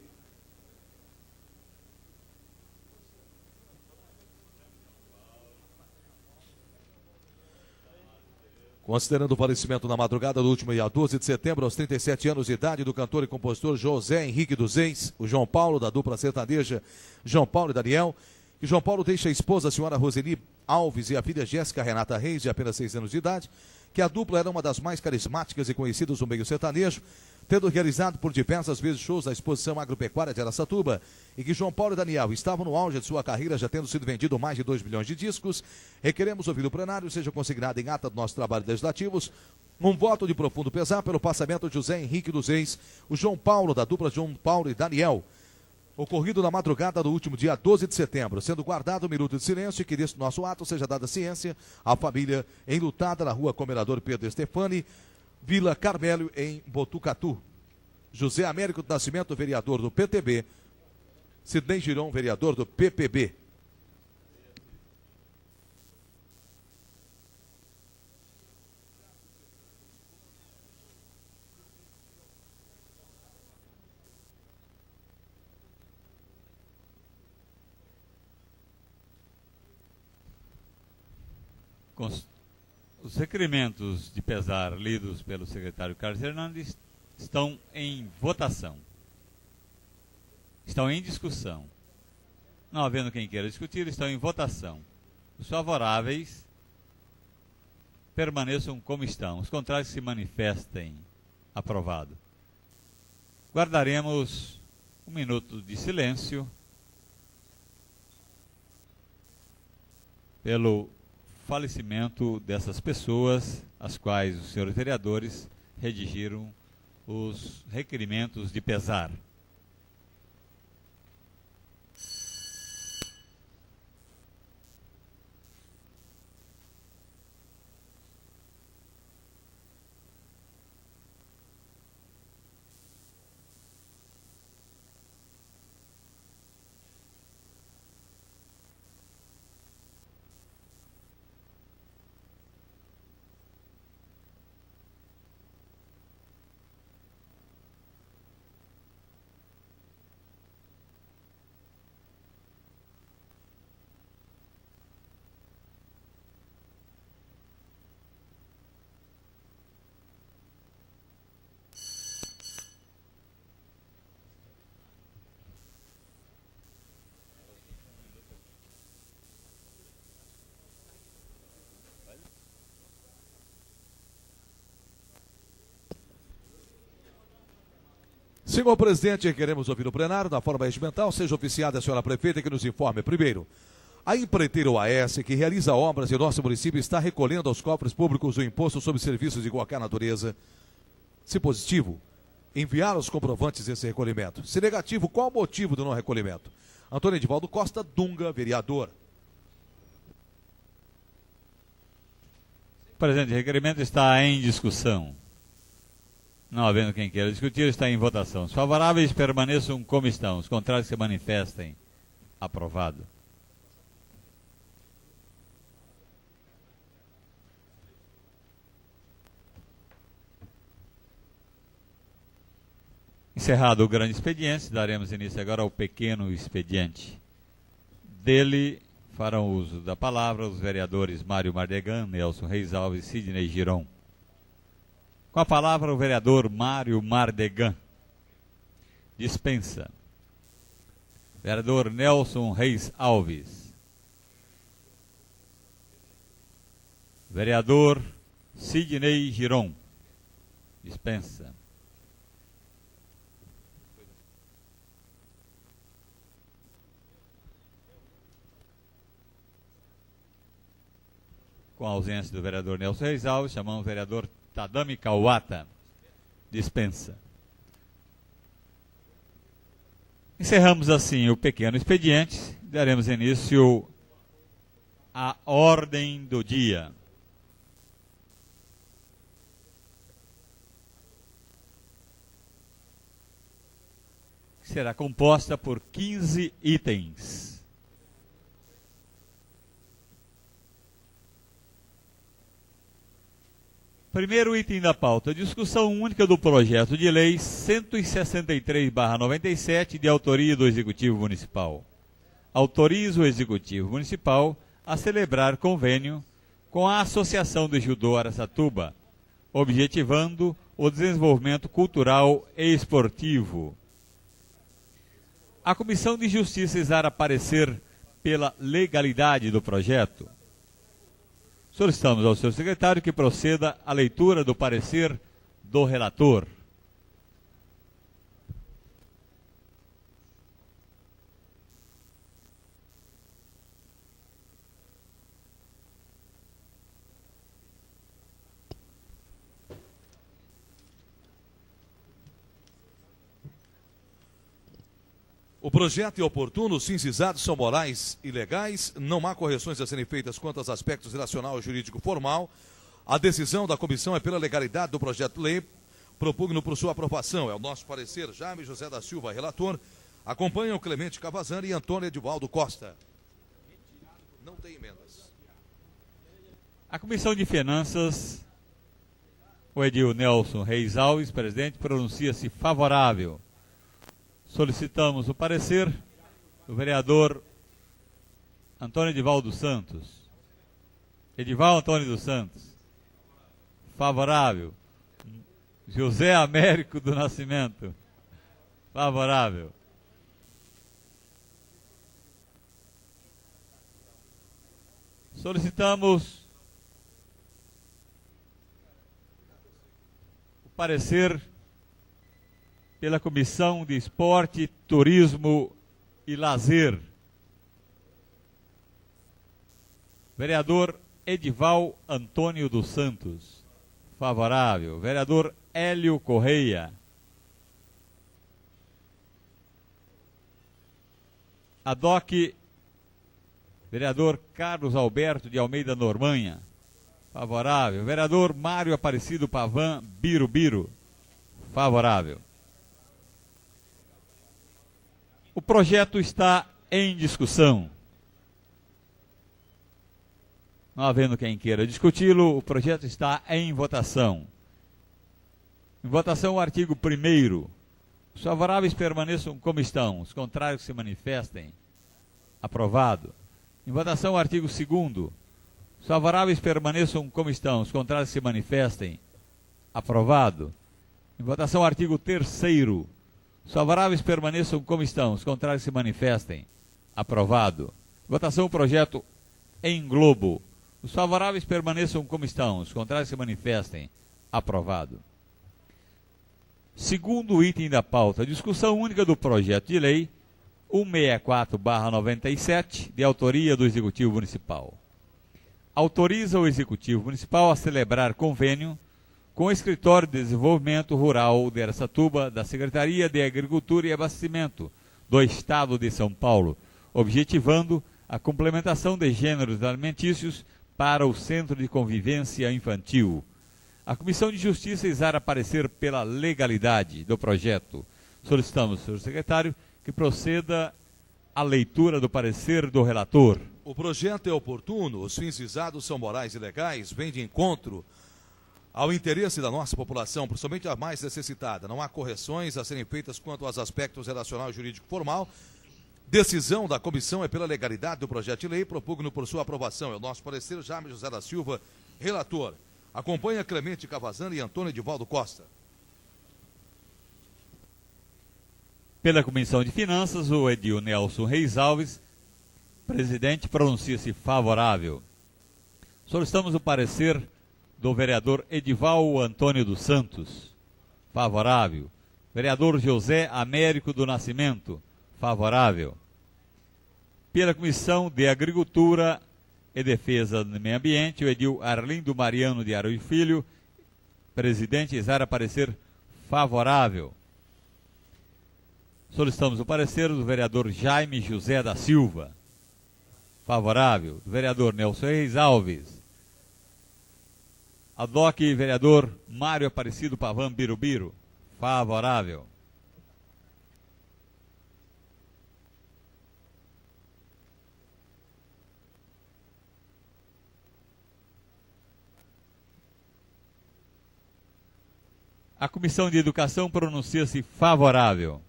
Considerando o falecimento na madrugada do último dia 12 de setembro, aos 37 anos de idade, do cantor e compositor José Henrique dos Reis, o João Paulo, da dupla sertaneja João Paulo e Daniel, que João Paulo deixa a esposa, a senhora Roseli Alves e a filha Jéssica Renata Reis, de apenas 6 anos de idade, que a dupla era uma das mais carismáticas e conhecidas do meio sertanejo, tendo realizado por diversas vezes shows na exposição agropecuária de Araçatuba, e que João Paulo e Daniel estavam no auge de sua carreira, já tendo sido vendido mais de 2 milhões de discos, requeremos ouvir o plenário, seja consignado em ata do nosso trabalho legislativos, um voto de profundo pesar pelo passamento de José Henrique dos Reis, o João Paulo, da dupla João Paulo e Daniel, ocorrido na madrugada do último dia 12 de setembro, sendo guardado um minuto de silêncio e que desse nosso ato seja dada ciência à família enlutada na rua Comendador Pedro Stefani, Vila Carmelo, em Botucatu. José Américo do Nascimento, vereador do PTB. Sidney Giron, vereador do PPB. Os requerimentos de pesar lidos pelo secretário Carlos Hernandes estão em votação. Estão em discussão. Não havendo quem queira discutir, estão em votação. Os favoráveis permaneçam como estão. Os contrários se manifestem. Aprovado. Guardaremos um minuto de silêncio pelo falecimento dessas pessoas, as quais os senhores vereadores redigiram os requerimentos de pesar. Senhor presidente, queremos ouvir o plenário da forma regimental. Seja oficiada a senhora prefeita que nos informe. Primeiro, a empreiteira OAS, que realiza obras em nosso município, está recolhendo aos cofres públicos o imposto sobre serviços de qualquer natureza. Se positivo, enviar os comprovantes desse recolhimento. Se negativo, qual o motivo do não recolhimento? Antônio Edivaldo Costa Dunga, vereador. Presidente, o requerimento está em discussão. Não havendo quem queira discutir, está em votação. Os favoráveis permaneçam como estão. Os contrários se manifestem. Aprovado. Encerrado o grande expediente, daremos início agora ao pequeno expediente. Dele farão uso da palavra os vereadores Mário Mardegan, Nelson Reis Alves e Sidney Giron. Com a palavra o vereador Mário Mardegan. Dispensa. Vereador Nelson Reis Alves. Vereador Sidney Giron. Dispensa. Com a ausência do vereador Nelson Reis Alves, chamamos o vereador Tadami Kawata. Dispensa. Encerramos assim o pequeno expediente. Daremos início à ordem do dia. Será composta por 15 itens. Primeiro item da pauta, discussão única do projeto de lei 163/97, de autoria do Executivo Municipal. Autoriza o Executivo Municipal a celebrar convênio com a Associação de Judô Araçatuba, objetivando o desenvolvimento cultural e esportivo. A Comissão de Justiça exara parecer pela legalidade do projeto. Solicitamos ao senhor secretário que proceda à leitura do parecer do relator. O projeto é oportuno, os fins visados são morais e legais, não há correções a serem feitas quanto aos aspectos relacional e jurídico formal. A decisão da comissão é pela legalidade do projeto de lei, propugno por sua aprovação. É o nosso parecer. Jaime José da Silva, relator. Acompanham Clemente Cavazani e Antônio Edivaldo Costa. Não tem emendas. A Comissão de Finanças, o edil Nelson Reis Alves, presidente, pronuncia-se favorável. Solicitamos o parecer do vereador Antônio Edivaldo Santos. Edivaldo Antônio dos Santos. Favorável. José Américo do Nascimento. Favorável. Solicitamos o parecer pela Comissão de Esporte, Turismo e Lazer. Vereador Edival Antônio dos Santos. Favorável. Vereador Hélio Correia. ADOC, vereador Carlos Alberto de Almeida Normanha. Favorável. Vereador Mário Aparecido Pavan Birubiru. Favorável. O projeto está em discussão. Não havendo quem queira discuti-lo, o projeto está em votação. Em votação, o artigo 1º. Os favoráveis permaneçam como estão, os contrários se manifestem. Aprovado. Em votação, o artigo 2º. Os favoráveis permaneçam como estão, os contrários se manifestem. Aprovado. Em votação, o artigo 3º. Os favoráveis permaneçam como estão, os contrários se manifestem. Aprovado. Votação o projeto em globo. Os favoráveis permaneçam como estão, os contrários se manifestem. Aprovado. Segundo item da pauta, discussão única do projeto de lei 164/97, de autoria do Executivo Municipal. Autoriza o Executivo Municipal a celebrar convênio com o Escritório de Desenvolvimento Rural de Araçatuba, da Secretaria de Agricultura e Abastecimento do Estado de São Paulo, objetivando a complementação de gêneros alimentícios para o Centro de Convivência Infantil. A Comissão de Justiça exara parecer pela legalidade do projeto. Solicitamos, senhor secretário, que proceda à leitura do parecer do relator. O projeto é oportuno, os fins visados são morais e legais, vem de encontro ao interesse da nossa população, principalmente a mais necessitada. Não há correções a serem feitas quanto aos aspectos relacional e jurídico formal. Decisão da comissão é pela legalidade do projeto de lei, propugno por sua aprovação. É o nosso parecer. Jaime José da Silva, relator. Acompanha Clemente Cavazani e Antônio Edivaldo Costa. Pela Comissão de Finanças, o edil Nelson Reis Alves, presidente, pronuncia-se favorável. Solicitamos o parecer do vereador Edival Antônio dos Santos. Favorável. Vereador José Américo do Nascimento. Favorável. Pela Comissão de Agricultura e Defesa do Meio Ambiente, o edil Arlindo Mariano de Araújo Filho, presidente, exara parecer favorável. Solicitamos o parecer do vereador Jaime José da Silva. Favorável. Do vereador Nelson Reis Alves. ADOC, vereador Mário Aparecido Pavan Birubiru. Favorável. A Comissão de Educação pronuncia-se favorável.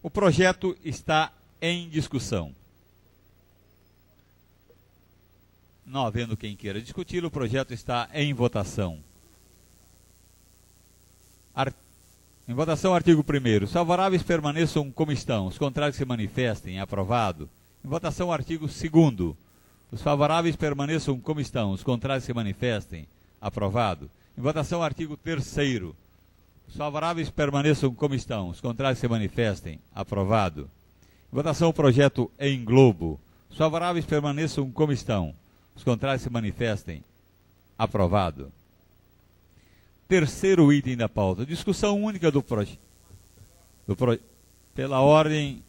O projeto está em discussão. Não havendo quem queira discuti-lo, o projeto está em votação. Em votação, artigo 1º. Os favoráveis permaneçam como estão, os contrários se manifestem. Aprovado. Em votação, artigo 2º. Os favoráveis permaneçam como estão, os contrários se manifestem. Aprovado. Em votação, artigo 3º. Os favoráveis permaneçam como estão, os contrários se manifestem. Aprovado. Em votação, o projeto em globo. Os favoráveis permaneçam como estão, os contrários se manifestem. Aprovado. Terceiro item da pauta. Discussão única do projeto. Pela ordem,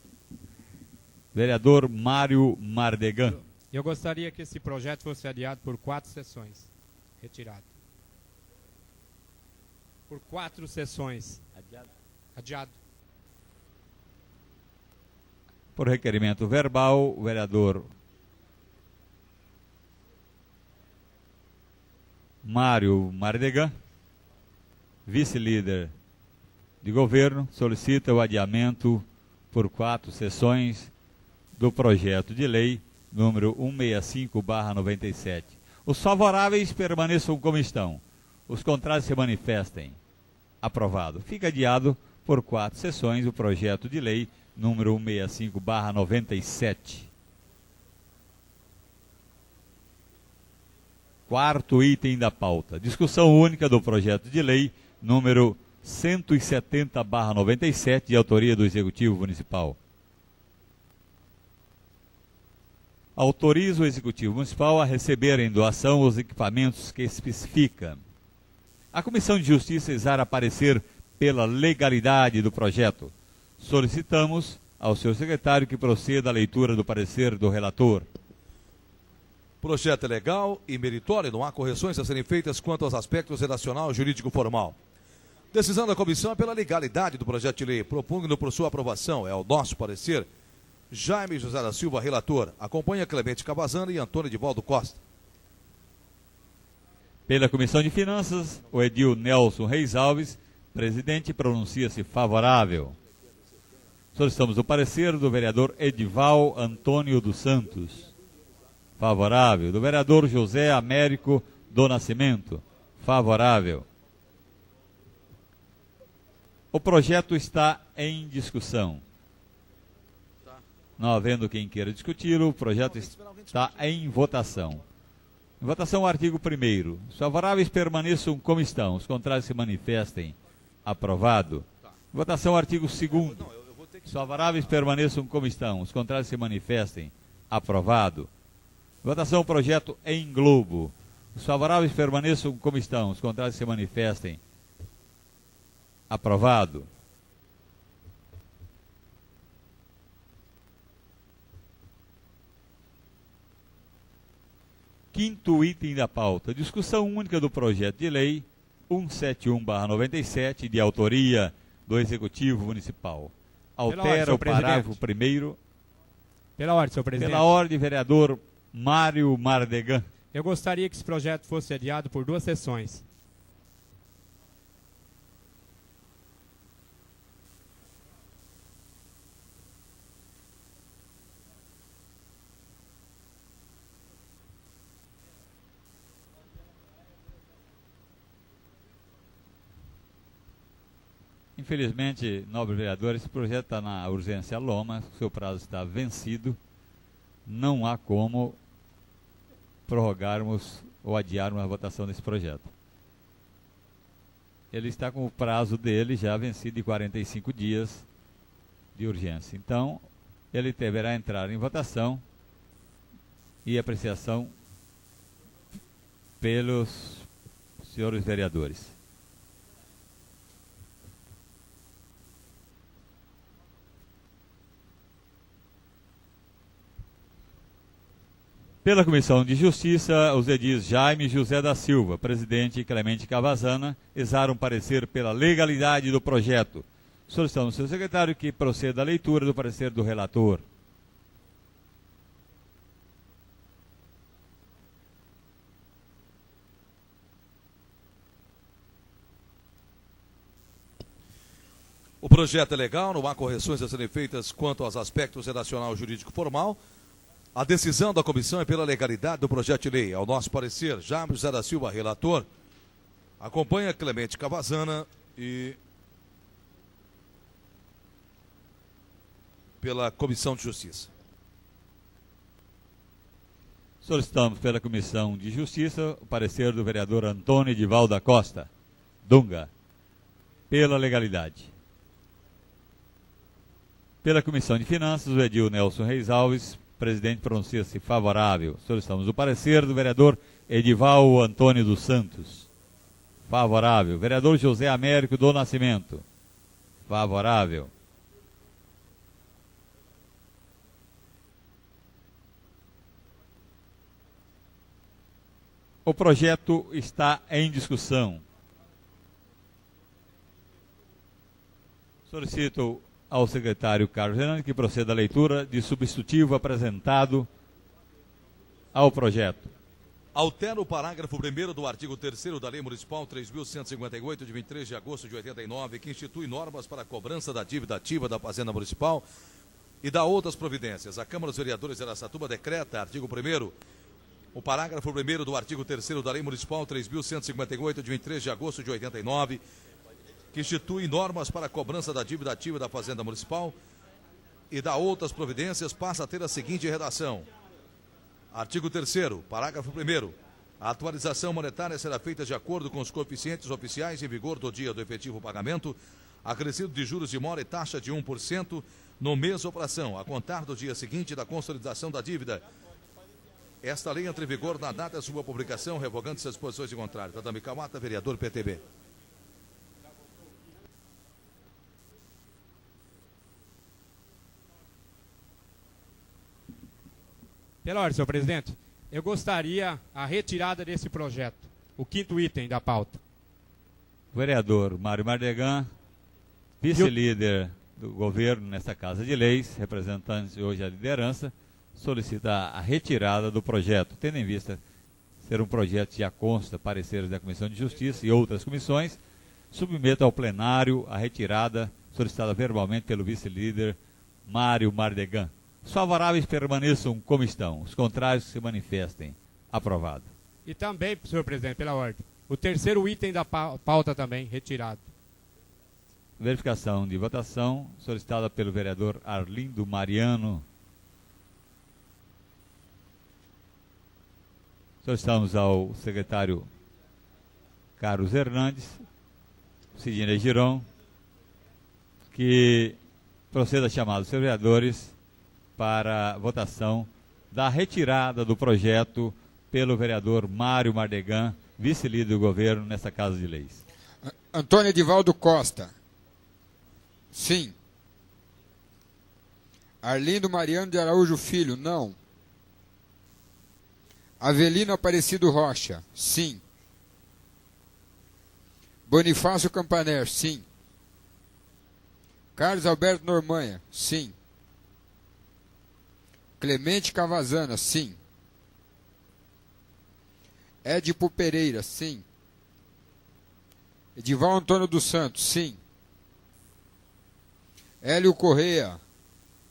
vereador Mário Mardegan. Eu gostaria que esse projeto fosse adiado por 4 sessões. Retirado. Por 4 sessões. Adiado. Por requerimento verbal, o vereador Mário Mardegan, vice-líder de governo, solicita o adiamento por 4 sessões do projeto de lei número 165/97. Os favoráveis permaneçam como estão. Os contrários se manifestem. Aprovado. Fica adiado por 4 sessões o projeto de lei número 165/97. Quarto item da pauta. Discussão única do projeto de lei número 170/97, de autoria do Executivo Municipal. Autoriza o Executivo Municipal a receber em doação os equipamentos que especifica. A Comissão de Justiça exara parecer pela legalidade do projeto. Solicitamos ao seu secretário que proceda à leitura do parecer do relator. Projeto é legal e meritório, não há correções a serem feitas quanto aos aspectos relacional, jurídico formal. Decisão da comissão é pela legalidade do projeto de lei, propondo por sua aprovação, é o nosso parecer, Jaime José da Silva, relator. Acompanha Clemente Cavazana e Antônio Edivaldo Costa. Pela Comissão de Finanças, o edil Nelson Reis Alves, presidente, pronuncia-se favorável. Solicitamos o parecer do vereador Edival Antônio dos Santos. Favorável. Do vereador José Américo do Nascimento. Favorável. O projeto está em discussão. Não havendo quem queira discuti-lo, o projeto está em votação. Em votação, o artigo 1º. Os favoráveis permaneçam como estão, os contrários se manifestem. Aprovado. Em votação, o artigo 2º. Os favoráveis permaneçam como estão, os contrários se manifestem. Aprovado. Em votação, o projeto em globo. Os favoráveis permaneçam como estão, os contrários se manifestem. Aprovado. Quinto item da pauta. Discussão única do projeto de lei 171/97, de autoria do Executivo Municipal. Altera o parágrafo 1º. Pela ordem, senhor presidente. Pela ordem, vereador Mário Mardegan. Eu gostaria que esse projeto fosse adiado por 2 sessões. Infelizmente, nobre vereador, esse projeto está na urgência Loma, o seu prazo está vencido. Não há como prorrogarmos ou adiarmos a votação desse projeto. Ele está com o prazo dele já vencido de 45 dias de urgência. Então, ele deverá entrar em votação e apreciação pelos senhores vereadores. Pela Comissão de Justiça, os edis Jaime José da Silva, presidente, e Clemente Cavazana, exaram parecer pela legalidade do projeto. Solicitamos ao seu secretário que proceda à leitura do parecer do relator. O projeto é legal, não há correções a serem feitas quanto aos aspectos relacional, jurídico formal. A decisão da comissão é pela legalidade do projeto de lei. Ao nosso parecer, Jaime José da Silva, relator, acompanha Clemente Cavazana e pela Comissão de Justiça. Solicitamos pela Comissão de Justiça o parecer do vereador Antônio Edivaldo da Costa, Dunga, pela legalidade. Pela Comissão de Finanças, o edil Nelson Reis Alves, presidente, pronuncia-se favorável. Solicitamos o parecer do vereador Edival Antônio dos Santos, favorável. Vereador José Américo do Nascimento, favorável. O projeto está em discussão. Solicito ao secretário Carlos Hernandes que proceda à leitura de substitutivo apresentado ao projeto. Altera o parágrafo 1º do artigo 3º da Lei Municipal 3.158, de 23 de agosto de 89, que institui normas para a cobrança da dívida ativa da Fazenda Municipal e dá outras providências. A Câmara dos Vereadores de Araçatuba decreta, artigo 1º, o parágrafo 1º do artigo 3º da Lei Municipal 3.158, de 23 de agosto de 89, que institui normas para a cobrança da dívida ativa da Fazenda Municipal e dá outras providências, passa a ter a seguinte redação. Artigo 3º, parágrafo 1º. A atualização monetária será feita de acordo com os coeficientes oficiais em vigor do dia do efetivo pagamento, acrescido de juros de mora e taxa de 1% no mês ou fração, a contar do dia seguinte da consolidação da dívida. Esta lei entra em vigor na data de sua publicação, revogando-se as disposições de contrário. Tadami Kawata, vereador PTB. Pela ordem, senhor presidente, eu gostaria a retirada desse projeto, o 5º item da pauta. Vereador Mário Mardegan, vice-líder do governo nesta Casa de Leis, representante hoje a liderança, solicita a retirada do projeto, tendo em vista ser um projeto que já consta pareceres da Comissão de Justiça e outras comissões, submeto ao plenário a retirada solicitada verbalmente pelo vice-líder Mário Mardegan. Os favoráveis permaneçam como estão, os contrários se manifestem. Aprovado. E também, senhor presidente, pela ordem, o 3º item da pauta também, retirado. Verificação de votação solicitada pelo vereador Arlindo Mariano. Solicitamos ao secretário Carlos Hernandes, Sidney Giron, que proceda a chamar os seus vereadores para votação da retirada do projeto pelo vereador Mário Mardegan, vice-líder do governo nessa Casa de Leis. Antônio Edivaldo Costa. Sim. Arlindo Mariano de Araújo Filho. Não. Avelino Aparecido Rocha. Sim. Bonifácio Campaner. Sim. Carlos Alberto Normanha. Sim. Clemente Cavazana. Sim. Edipo Pereira. Sim. Edival Antônio dos Santos. Sim. Hélio Correia.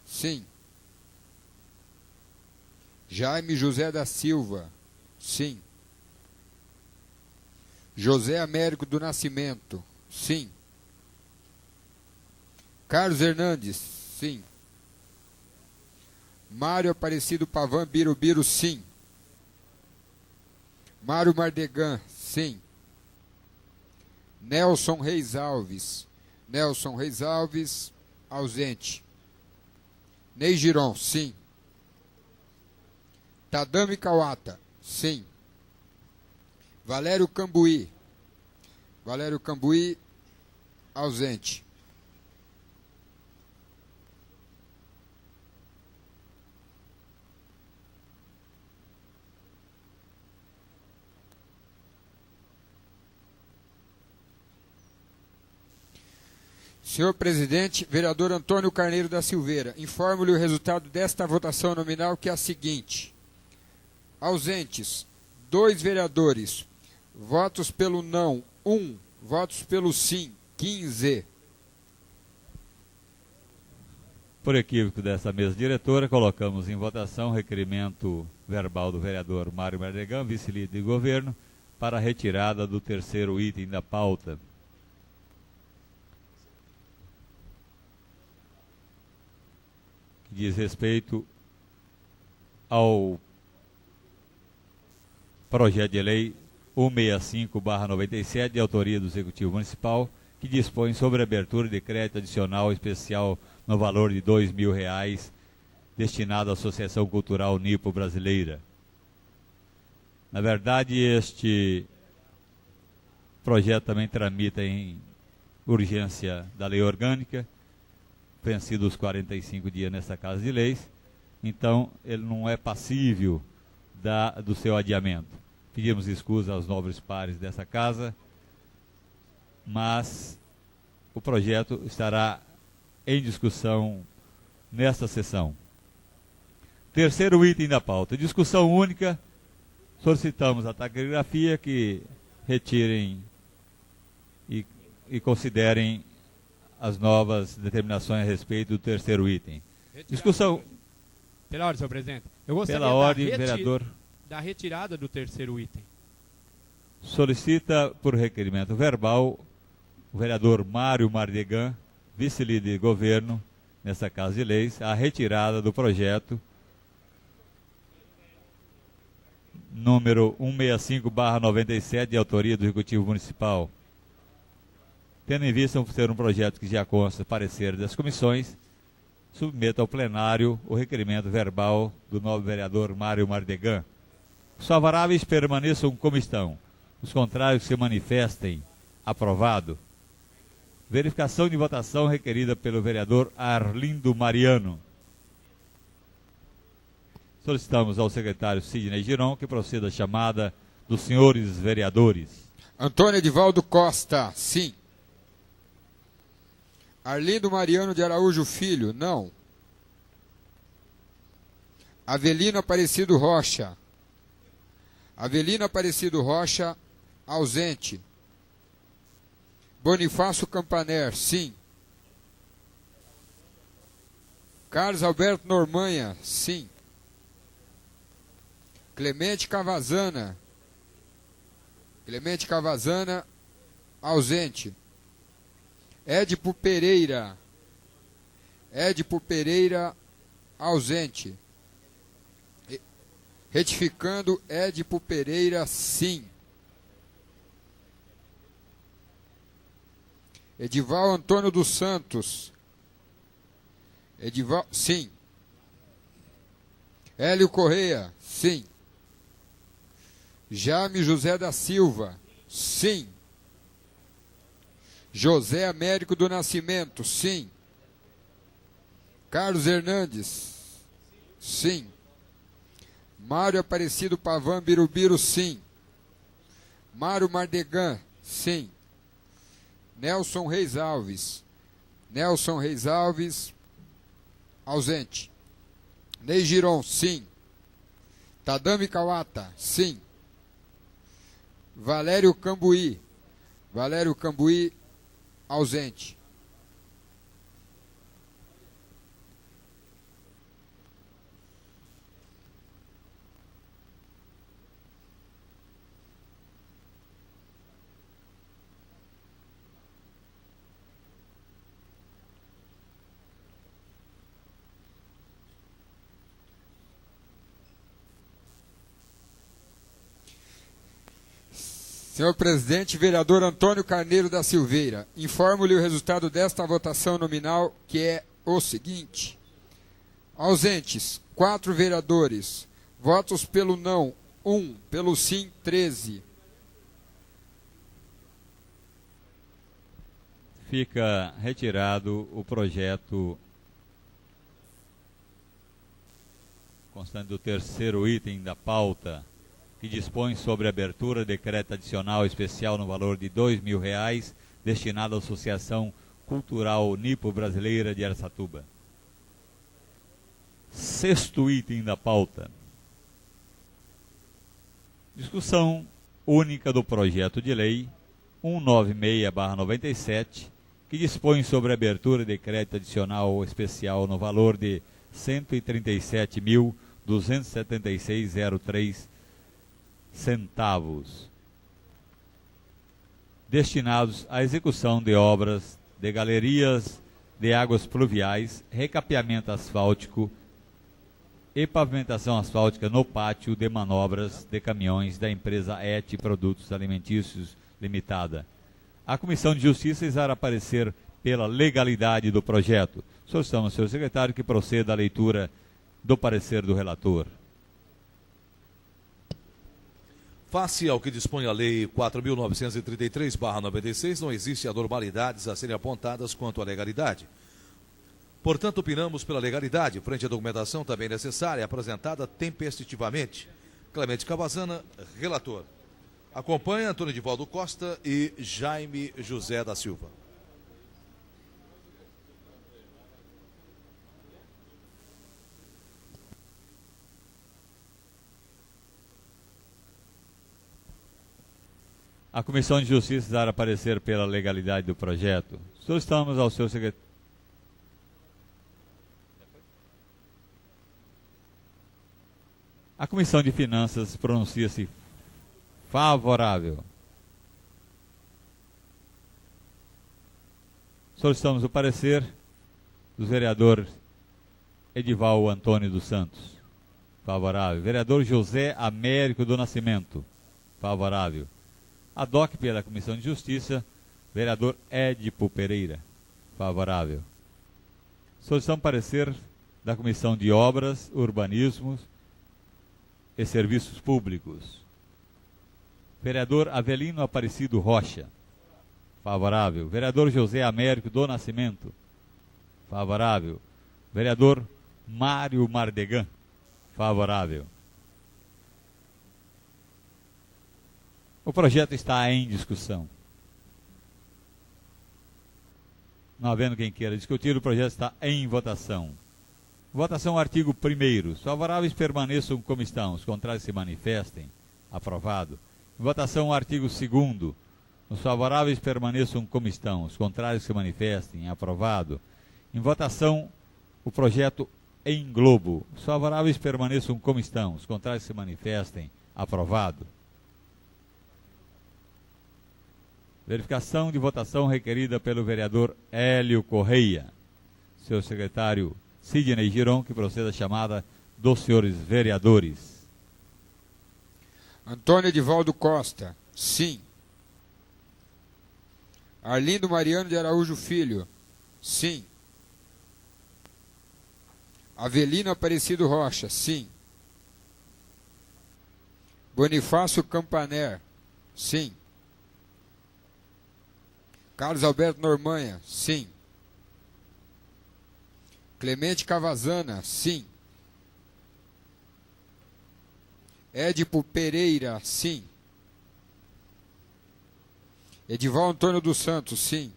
Sim. Jaime José da Silva. Sim. José Américo do Nascimento. Sim. Carlos Hernandes. Sim. Mário Aparecido Pavan Birubiru. Sim. Mário Mardegan. Sim. Nelson Reis Alves. Nelson Reis Alves, ausente. Ney Giron. Sim. Tadami Kawata. Sim. Valério Cambuí. Valério Cambuí, ausente. Senhor presidente, vereador Antônio Carneiro da Silveira, informo-lhe o resultado desta votação nominal, que é a seguinte. Ausentes, 2 vereadores. Votos pelo não, 1. Votos pelo sim, 15. Por equívoco dessa mesa diretora, colocamos em votação o requerimento verbal do vereador Mário Mardegan, vice-líder de governo, para a retirada do 3º item da pauta. Que diz respeito ao projeto de lei 165/97, de autoria do Executivo Municipal, que dispõe sobre a abertura de crédito adicional especial no valor de R$ 2.000, destinado à Associação Cultural Nipo Brasileira. Na verdade, este projeto também tramita em urgência da lei orgânica, vencidos os 45 dias nessa Casa de Leis, então ele não é passível do seu adiamento. Pedimos escusa aos nobres pares dessa casa, mas o projeto estará em discussão nesta sessão. Terceiro item da pauta, discussão única. Solicitamos à taquigrafia que retirem e considerem as novas determinações a respeito do terceiro item. Discussão. Pela ordem, senhor presidente. Eu gostaria Pela ordem, vereador. Da retirada do terceiro item. Solicita por requerimento verbal o vereador Mário Mardegan, vice-líder de governo nessa Casa de Leis, a retirada do projeto número 165/97, de autoria do Executivo Municipal. Tendo em vista ser um projeto que já consta parecer das comissões, submeto ao plenário o requerimento verbal do nobre vereador Mário Mardegan. Os favoráveis permaneçam como estão. Os contrários se manifestem. Aprovado. Verificação de votação requerida pelo vereador Arlindo Mariano. Solicitamos ao secretário Sidney Giron que proceda a chamada dos senhores vereadores. Antônio Edivaldo Costa, sim. Arlindo Mariano de Araújo Filho, não. Avelino Aparecido Rocha. Avelino Aparecido Rocha, ausente. Bonifácio Campaner, sim. Carlos Alberto Normanha, sim. Clemente Cavazana. Clemente Cavazana, ausente. Édipo Pereira. Édipo Pereira, ausente. Retificando, Édipo Pereira, sim. Edival Antônio dos Santos. Edival, sim. Hélio Correia, sim. Jaime José da Silva, sim. José Américo do Nascimento, sim. Carlos Hernandes, sim. Mário Aparecido Pavan Birubiru, sim. Mário Mardegan, sim. Nelson Reis Alves. Nelson Reis Alves, ausente. Ney Giron, sim. Tadami Kawata, sim. Valério Cambuí. Valério Cambuí, ausente. Senhor presidente, vereador Antônio Carneiro da Silveira, informo-lhe o resultado desta votação nominal, que é o seguinte. Ausentes, 4 vereadores. Votos pelo não, 1. Pelo sim, 13. Fica retirado o projeto constante do terceiro item da pauta, que dispõe sobre a abertura de decreto adicional especial no valor de R$ 2.000, destinado à Associação Cultural Nipo Brasileira de Araçatuba. Sexto item da pauta. Discussão única do projeto de lei 196/97, que dispõe sobre a abertura de decreto adicional especial no valor de R$ 137.276,03, destinados à execução de obras de galerias de águas pluviais, recapeamento asfáltico e pavimentação asfáltica no pátio de manobras de caminhões da empresa ET Produtos Alimentícios Limitada. A Comissão de Justiça irá parecer pela legalidade do projeto. Solicitamos ao senhor secretário que proceda à leitura do parecer do relator. Face ao que dispõe a Lei 4.933/96, não existe anormalidades a serem apontadas quanto à legalidade. Portanto, opinamos pela legalidade, frente à documentação também necessária, apresentada tempestivamente. Clemente Cavazana, relator. Acompanha Antônio Edivaldo Costa e Jaime José da Silva. A Comissão de Justiça dará parecer pela legalidade do projeto. Solicitamos ao seu secretário. A Comissão de Finanças pronuncia-se favorável. Solicitamos o parecer do vereador Edival Antônio dos Santos. Favorável. Vereador José Américo do Nascimento. Favorável. Ad-hoc pela Comissão de Justiça, vereador Édipo Pereira. Favorável. Solicitamos parecer da Comissão de Obras, Urbanismos e Serviços Públicos. Vereador Avelino Aparecido Rocha. Favorável. Vereador José Américo do Nascimento. Favorável. Vereador Mário Mardegan. Favorável. O projeto está em discussão. Não havendo quem queira discutir, o projeto está em votação. Votação artigo 1º. Os favoráveis permaneçam como estão, os contrários se manifestem. Aprovado. Votação artigo 2º. Os favoráveis permaneçam como estão, os contrários se manifestem. Aprovado. Em votação, o projeto em globo. Os favoráveis permaneçam como estão, os contrários se manifestem. Aprovado. Verificação de votação requerida pelo vereador Hélio Correia. Seu secretário Sidney Giron, que proceda a chamada dos senhores vereadores. Antônio Edivaldo Costa, sim. Arlindo Mariano de Araújo Filho, sim. Avelino Aparecido Rocha, sim. Bonifácio Campaner, sim. Carlos Alberto Normanha, sim. Clemente Cavazana, sim. Édipo Pereira, sim. Edival Antônio dos Santos, sim.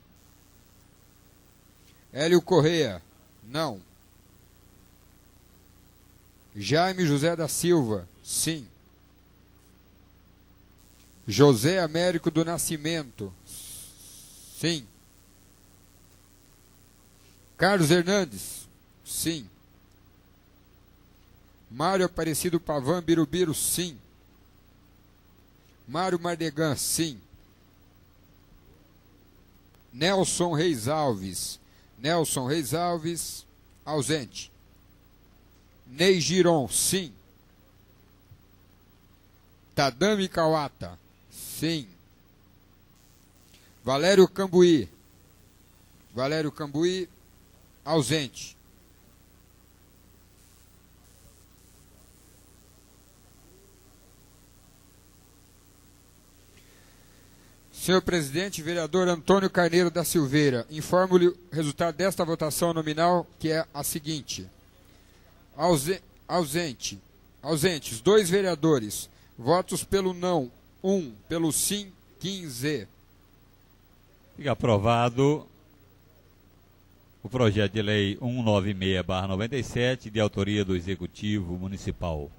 Hélio Correia, não. Jaime José da Silva, sim. José Américo do Nascimento, sim. Carlos Hernandes, sim. Mário Aparecido Pavan Birubiru, sim. Mário Mardegan, sim. Nelson Reis Alves. Nelson Reis Alves, ausente. Ney Giron, sim. Tadami Kawata, sim. Valério Cambuí. Valério Cambuí, ausente. Senhor presidente, vereador Antônio Carneiro da Silveira, informo-lhe o resultado desta votação nominal, que é a seguinte. Ausentes, 2 vereadores. Votos pelo não, 1. Pelo sim, 15. Fica aprovado o projeto de lei 196/97, de autoria do Executivo Municipal.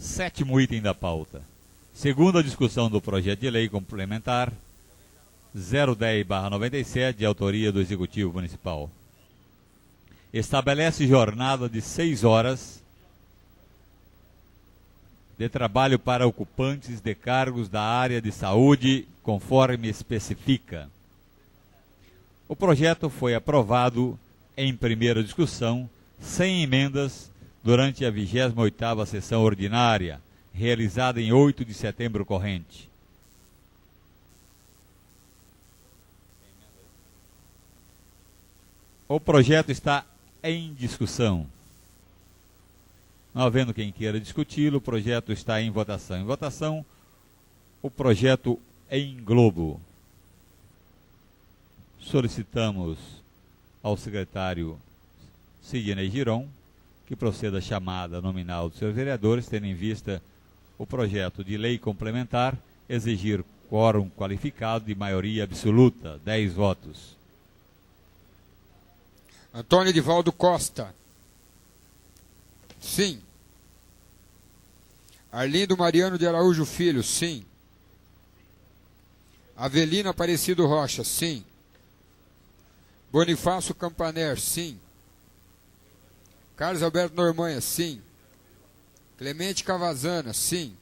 7º item da pauta. Segunda discussão do projeto de lei complementar 010/97, de autoria do Executivo Municipal. Estabelece jornada de 6 horas de trabalho para ocupantes de cargos da área de saúde, conforme especifica. O projeto foi aprovado em primeira discussão, sem emendas, durante a 28ª sessão ordinária, realizada em 8 de setembro corrente. O projeto está em discussão. Não havendo quem queira discuti-lo, o projeto está em votação. Em votação, o projeto em globo. Solicitamos ao secretário Sidney Giron que proceda a chamada nominal dos seus vereadores, tendo em vista o projeto de lei complementar, exigir quórum qualificado de maioria absoluta, 10 votos. Antônio Edivaldo Costa. Sim. Arlindo Mariano de Araújo Filho. Sim. Avelino Aparecido Rocha. Sim. Bonifácio Campaner. Sim. Carlos Alberto Normanha. Sim. Clemente Cavazana. Sim.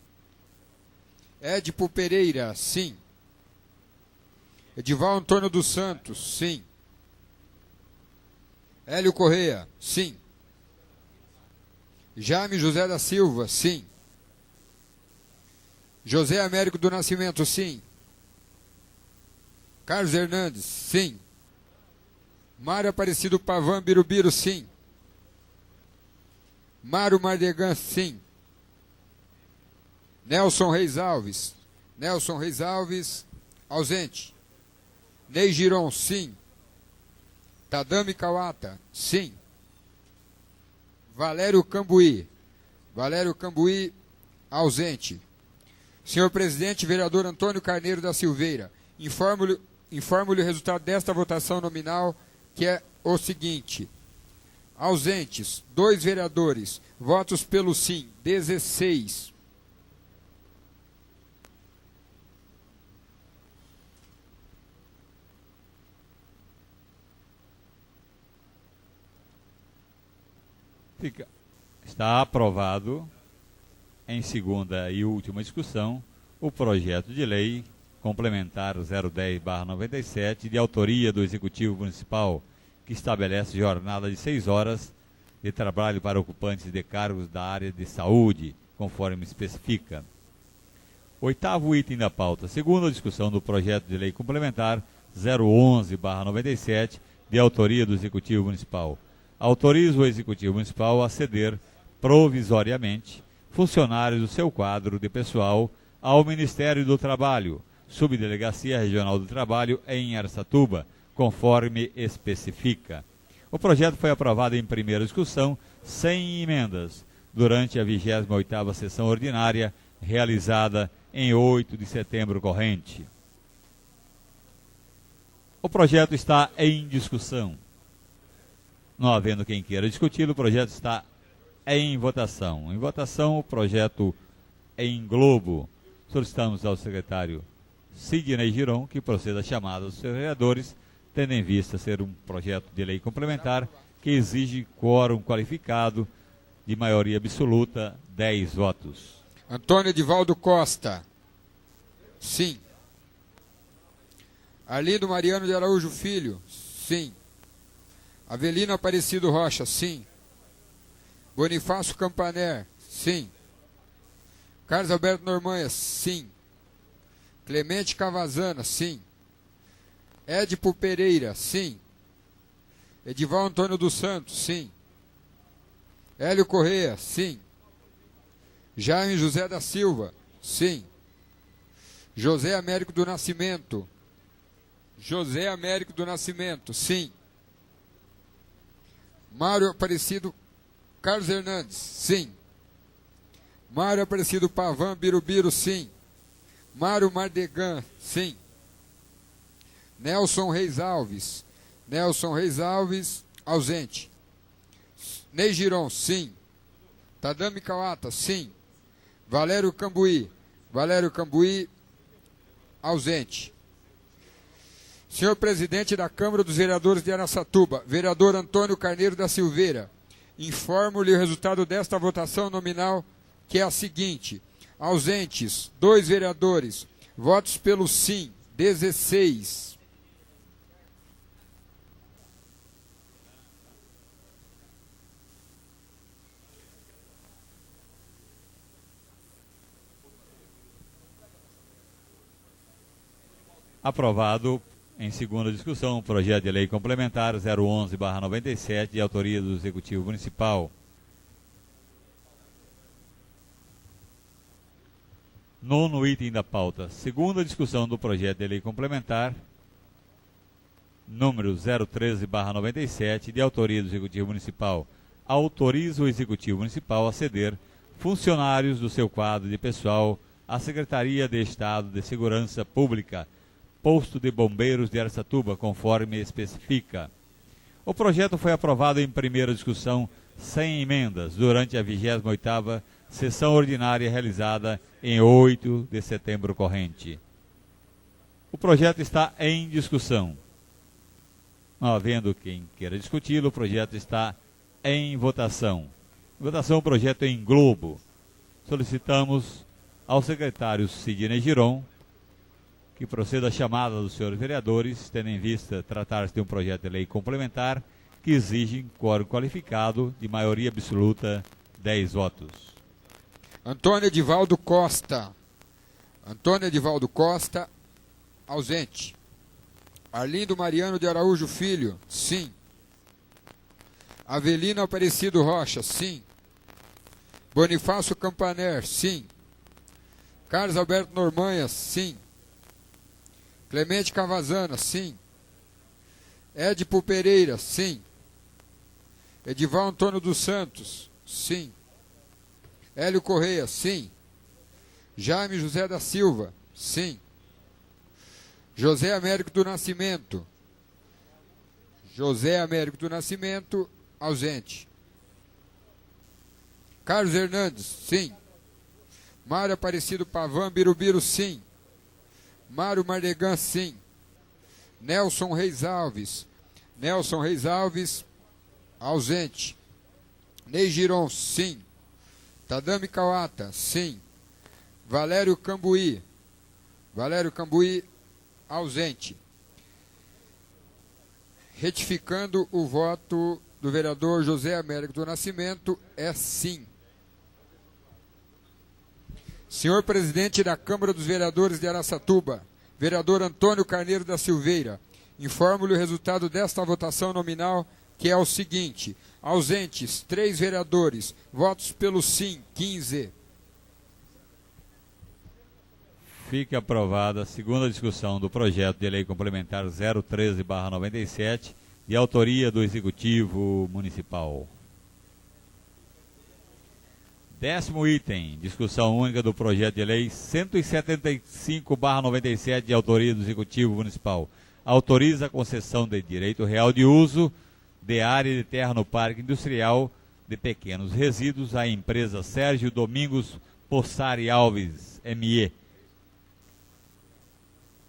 Edipo Pereira. Sim. Edival Antônio dos Santos. Sim. Hélio Correia. Sim. Jaime José da Silva. Sim. José Américo do Nascimento. Sim. Carlos Hernandes. Sim. Mário Aparecido Pavan Birubiru. Sim. Mário Mardegan. Sim. Nelson Reis Alves. Nelson Reis Alves, ausente. Ney Giron. Sim. Tadami Kawata. Sim. Valério Cambuí. Valério Cambuí, ausente. Senhor presidente, vereador Antônio Carneiro da Silveira, informo-lhe o resultado desta votação nominal, que é o seguinte. Ausentes, 2 vereadores. Votos pelo sim, 16. Está aprovado, em segunda e última discussão, o projeto de lei complementar 010/97, de autoria do Executivo Municipal, que estabelece jornada de 6 horas de trabalho para ocupantes de cargos da área de saúde, conforme especifica. 8º item da pauta, segunda discussão do projeto de lei complementar 011/97, de autoria do Executivo Municipal. Autoriza o Executivo Municipal a ceder provisoriamente funcionários do seu quadro de pessoal ao Ministério do Trabalho, Subdelegacia Regional do Trabalho em Araçatuba, conforme especifica. O projeto foi aprovado em primeira discussão, sem emendas, durante a 28ª sessão ordinária, realizada em 8 de setembro corrente. O projeto está em discussão. Não havendo quem queira discuti-lo, o projeto está em votação. Em votação, o projeto em globo. Solicitamos ao secretário Sidney Giron que proceda a chamada dos seus vereadores, tendo em vista ser um projeto de lei complementar que exige quórum qualificado de maioria absoluta, 10 votos. Antônio Edivaldo Costa. Sim. Arlindo Mariano de Araújo Filho. Sim. Avelino Aparecido Rocha. Sim. Bonifácio Campaner. Sim. Carlos Alberto Normanha. Sim. Clemente Cavazana. Sim. Edipo Pereira. Sim. Edival Antônio dos Santos. Sim. Hélio Correia. Sim. Jaime José da Silva. Sim. José Américo do Nascimento. José Américo do Nascimento. Sim. Mário Aparecido Carlos Hernandes. Sim. Mário Aparecido Pavan Birubiru. Sim. Mário Mardegan. Sim. Nelson Reis Alves. Nelson Reis Alves, ausente. Ney Giron. Sim. Tadami Kawata. Sim. Valério Cambuí. Valério Cambuí, ausente. Senhor presidente da Câmara dos Vereadores de Araçatuba, vereador Antônio Carneiro da Silveira, informo-lhe o resultado desta votação nominal, que é a seguinte. Ausentes, 2 vereadores. Votos pelo sim, 16. Aprovado em segunda discussão o projeto de lei complementar 011/97, de autoria do Executivo Municipal. Nono item da pauta. Segunda discussão do projeto de lei complementar número 013/97, de autoria do Executivo Municipal. Autoriza o Executivo Municipal a ceder funcionários do seu quadro de pessoal à Secretaria de Estado de Segurança Pública, Posto de Bombeiros de Araçatuba, conforme especifica. O projeto foi aprovado em primeira discussão sem emendas durante a 28ª sessão ordinária realizada em 8 de setembro corrente. O projeto está em discussão. Não havendo quem queira discuti-lo, o projeto está em votação. Em votação o projeto em globo. Solicitamos ao secretário Sidney Giron que proceda à chamada dos senhores vereadores, tendo em vista tratar-se de um projeto de lei complementar que exige quórum qualificado de maioria absoluta, 10 votos. Antônio Edivaldo Costa. Antônio Edivaldo Costa, ausente. Arlindo Mariano de Araújo Filho, sim. Avelino Aparecido Rocha, sim. Bonifácio Campaner, sim. Carlos Alberto Normanha, sim. Clemente Cavazana, sim. Edipo Pereira, sim. Edival Antônio dos Santos, sim. Hélio Correia, sim. Jaime José da Silva, sim. José Américo do Nascimento. José Américo do Nascimento, ausente. Carlos Hernandes, sim. Mário Aparecido Pavan Birubiru, sim. Mário Mardegan, sim. Nelson Reis Alves. Nelson Reis Alves, ausente. Ney Giron, sim. Tadami Kawata, sim. Valério Cambuí. Valério Cambuí, ausente. Retificando o voto do vereador José Américo do Nascimento, é sim. Senhor presidente da Câmara dos Vereadores de Araçatuba, vereador Antônio Carneiro da Silveira, informo-lhe o resultado desta votação nominal, que é o seguinte: ausentes, 3 vereadores, votos pelo sim, 15. Fica aprovada a segunda discussão do projeto de lei complementar 013/97, de autoria do Executivo Municipal. 10º item, discussão única do projeto de lei 175/97, de autoria do Executivo Municipal. Autoriza a concessão de direito real de uso de área de terra no Parque Industrial de Pequenos Resíduos à empresa Sérgio Domingos Possari Alves, ME.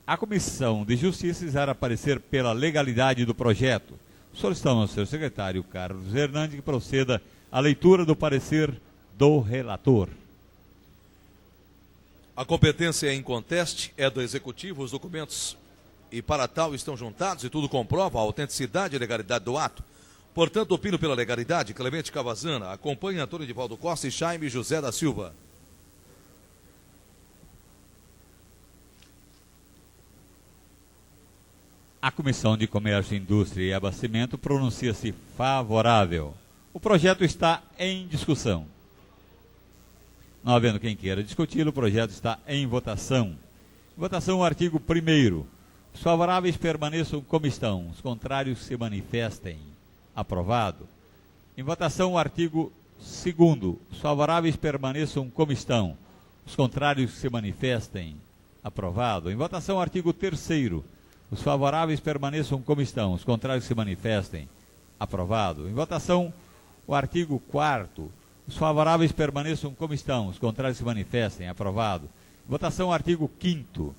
A Comissão de Justiça irá parecer pela legalidade do projeto. Solicitamos ao senhor secretário Carlos Hernandes que proceda à leitura do parecer do relator. A competência é inconteste, é do Executivo, os documentos e para tal estão juntados e tudo comprova a autenticidade e legalidade do ato. Portanto, opino pela legalidade. Clemente Cavazana, acompanha Antônio Edivaldo Costa e Jaime José da Silva. A Comissão de Comércio, Indústria e Abastecimento pronuncia-se favorável. O projeto está em discussão. Não havendo quem queira discuti-lo, o projeto está em votação. Em votação, o artigo 1º. Os favoráveis permaneçam como estão, os contrários se manifestem. Aprovado. Em votação, o artigo 2º. Os favoráveis permaneçam como estão, os contrários se manifestem. Aprovado. Em votação, o artigo 3º. Os favoráveis permaneçam como estão, os contrários se manifestem. Aprovado. Em votação, o artigo 4º. Os favoráveis permaneçam como estão, os contrários se manifestem. Aprovado. Em votação, o artigo 5º.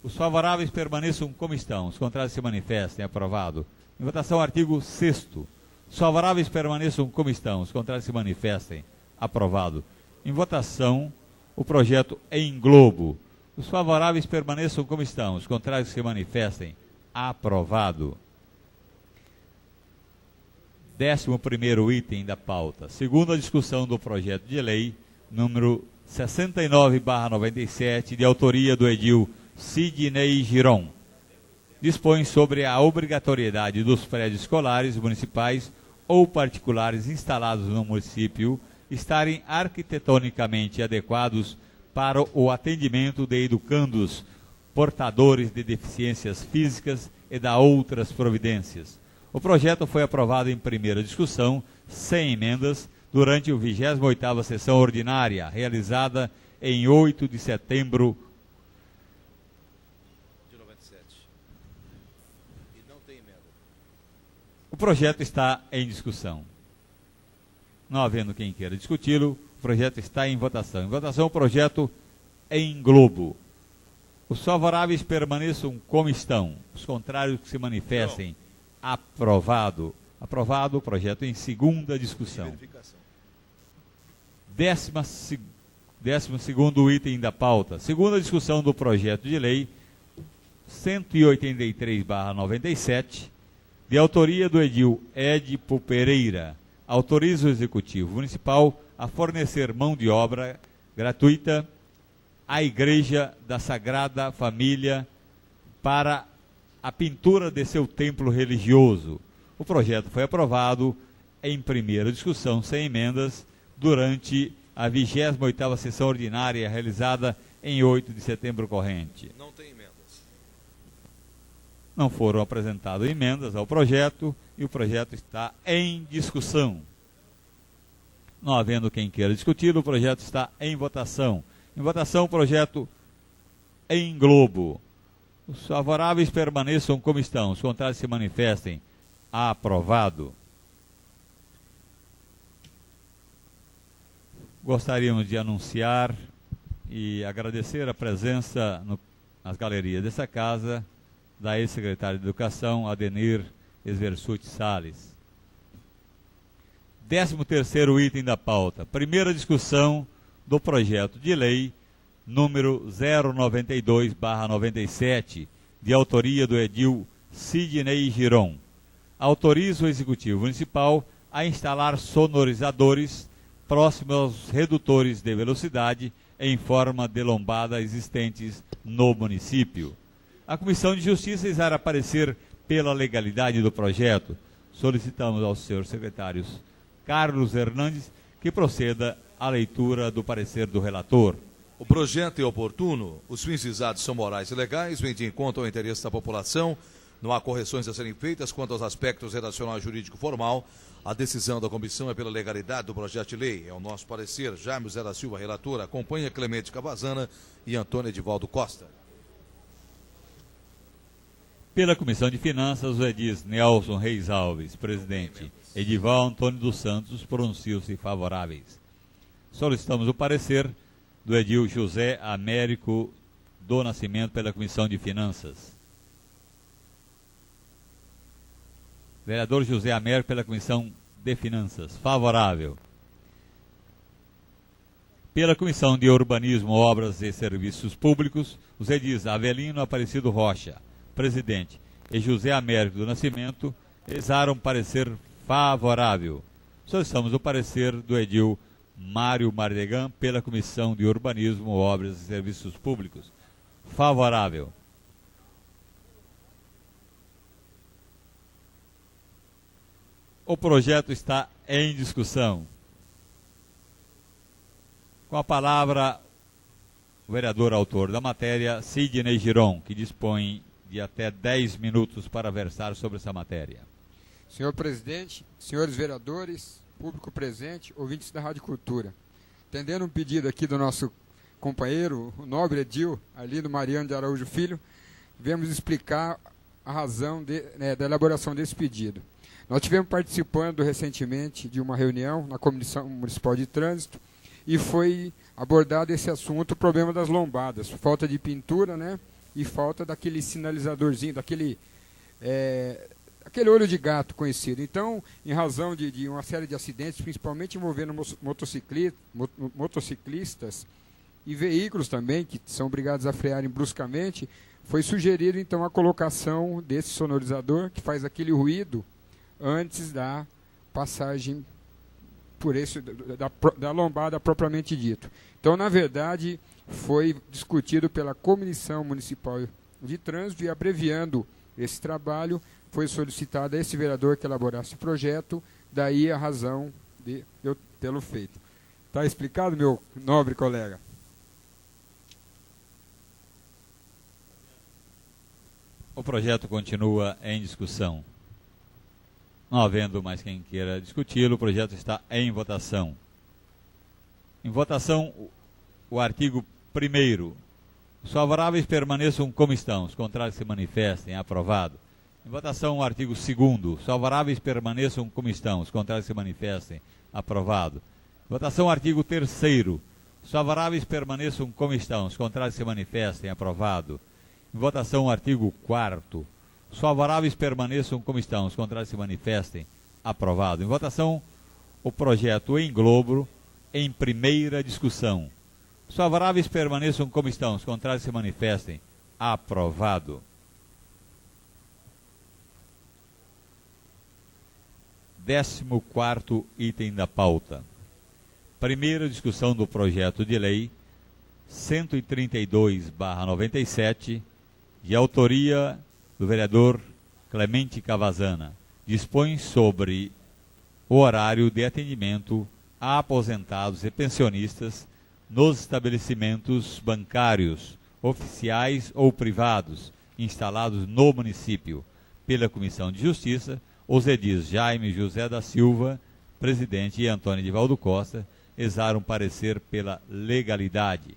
Os favoráveis permaneçam como estão, os contrários se manifestem. Aprovado. Em votação, o artigo 6º. Os favoráveis permaneçam como estão, os contrários se manifestem. Aprovado. Em votação, o projeto em globo. Os favoráveis permaneçam como estão, os contrários se manifestem. Aprovado. 11º item da pauta. Segunda discussão do projeto de lei número 69/97, de autoria do edil Sidney Giron. dispõe sobre a obrigatoriedade dos prédios escolares municipais ou particulares instalados no município estarem arquitetonicamente adequados para o atendimento de educandos portadores de deficiências físicas e da outras providências. O projeto foi aprovado em primeira discussão, sem emendas, durante a 28ª sessão ordinária, realizada em 8 de setembro de 97. E não tem emenda. O projeto está em discussão. Não havendo quem queira discuti-lo, o projeto está em votação. Em votação, o projeto em globo. Os favoráveis permaneçam como estão. Os contrários que se manifestem. Aprovado. Aprovado o projeto em segunda discussão. 12º item da pauta. Segunda discussão do projeto de lei 183/97, de autoria do edil Édipo Pereira, autoriza o Executivo Municipal a fornecer mão de obra gratuita à Igreja da Sagrada Família para a pintura de seu templo religioso. O projeto foi aprovado em primeira discussão, sem emendas, durante a 28ª sessão ordinária, realizada em 8 de setembro corrente. Não tem emendas. Não foram apresentadas emendas ao projeto e o projeto está em discussão. Não havendo quem queira discutir, o projeto está em votação. Em votação, o projeto em globo. Os favoráveis permaneçam como estão, os contrários se manifestem. Aprovado. Gostaríamos de anunciar e agradecer a presença nas galerias dessa casa da ex-secretária de Educação, Adenir Esversuti Salles. 13º item da pauta. Primeira discussão do projeto de lei número 092/97, de autoria do edil Sidney Giron. Autoriza o Executivo Municipal a instalar sonorizadores próximos aos redutores de velocidade em forma de lombada existentes no município. A Comissão de Justiça irá parecer pela legalidade do projeto. Solicitamos aos senhores secretários Carlos Hernandes que proceda à leitura do parecer do relator. O projeto é oportuno, os fins visados são morais e legais, vêm de encontro ao interesse da população, não há correções a serem feitas quanto aos aspectos relacionais jurídico-formal. A decisão da comissão é pela legalidade do projeto de lei. É o nosso parecer. Jaime Zé da Silva, relator, acompanha Clemente Cavazana e Antônio Edivaldo Costa. Pela Comissão de Finanças, o edis Nelson Reis Alves, presidente. Edival Antônio dos Santos, pronunciam-se favoráveis. Solicitamos o parecer do edil José Américo do Nascimento pela Comissão de Finanças. Vereador José Américo pela Comissão de Finanças. Favorável. Pela Comissão de Urbanismo, Obras e Serviços Públicos, os edis Avelino Aparecido Rocha, presidente, e José Américo do Nascimento, exaram parecer favorável. Solicitamos o parecer do edil Mário Mardegan pela Comissão de Urbanismo, Obras e Serviços Públicos. Favorável. O projeto está em discussão. Com a palavra, o vereador autor da matéria, Sidney Giron, que dispõe de até 10 minutos para versar sobre essa matéria. Senhor presidente, senhores vereadores, público presente, ouvintes da Rádio Cultura. Atendendo um pedido aqui do nosso companheiro, o nobre edil, Arlindo Mariano de Araújo Filho, viemos explicar a razão da elaboração desse pedido. Nós tivemos participando recentemente de uma reunião na Comissão Municipal de Trânsito e foi abordado esse assunto, o problema das lombadas, falta de pintura, né? E falta daquele sinalizadorzinho, daquele olho de gato conhecido. Então, em razão de uma série de acidentes, principalmente envolvendo motociclistas e veículos também, que são obrigados a frearem bruscamente, foi sugerido então a colocação desse sonorizador que faz aquele ruído antes da passagem por esse da lombada propriamente dito. Então, na verdade, foi discutido pela Comissão Municipal de Trânsito e abreviando esse trabalho, foi solicitado a esse vereador que elaborasse o projeto, daí a razão de eu tê-lo feito. Está explicado, meu nobre colega? O projeto continua em discussão. Não havendo mais quem queira discuti-lo, o projeto está em votação. Em votação, o artigo 1º. Os favoráveis permaneçam como estão, os contrários se manifestem. Aprovado. Em votação, o artigo 2º. Os favoráveis permaneçam como estão, os contrários se manifestem. Aprovado. Em votação, o artigo 3º. Os favoráveis permaneçam como estão, os contrários se manifestem. Aprovado. Em votação, o artigo 4º. Os favoráveis permaneçam como estão, os contrários se manifestem. Aprovado. Em votação, o projeto em globo, em primeira discussão. Os favoráveis permaneçam como estão, os contrários se manifestem. Aprovado. 14º item da pauta. Primeira discussão do projeto de lei 132/97, de autoria do vereador Clemente Cavazana. Dispõe sobre o horário de atendimento a aposentados e pensionistas nos estabelecimentos bancários, oficiais ou privados, instalados no município. Pela Comissão de Justiça, os edis Jaime José da Silva, presidente, e Antônio Edivaldo Costa, exaram parecer pela legalidade.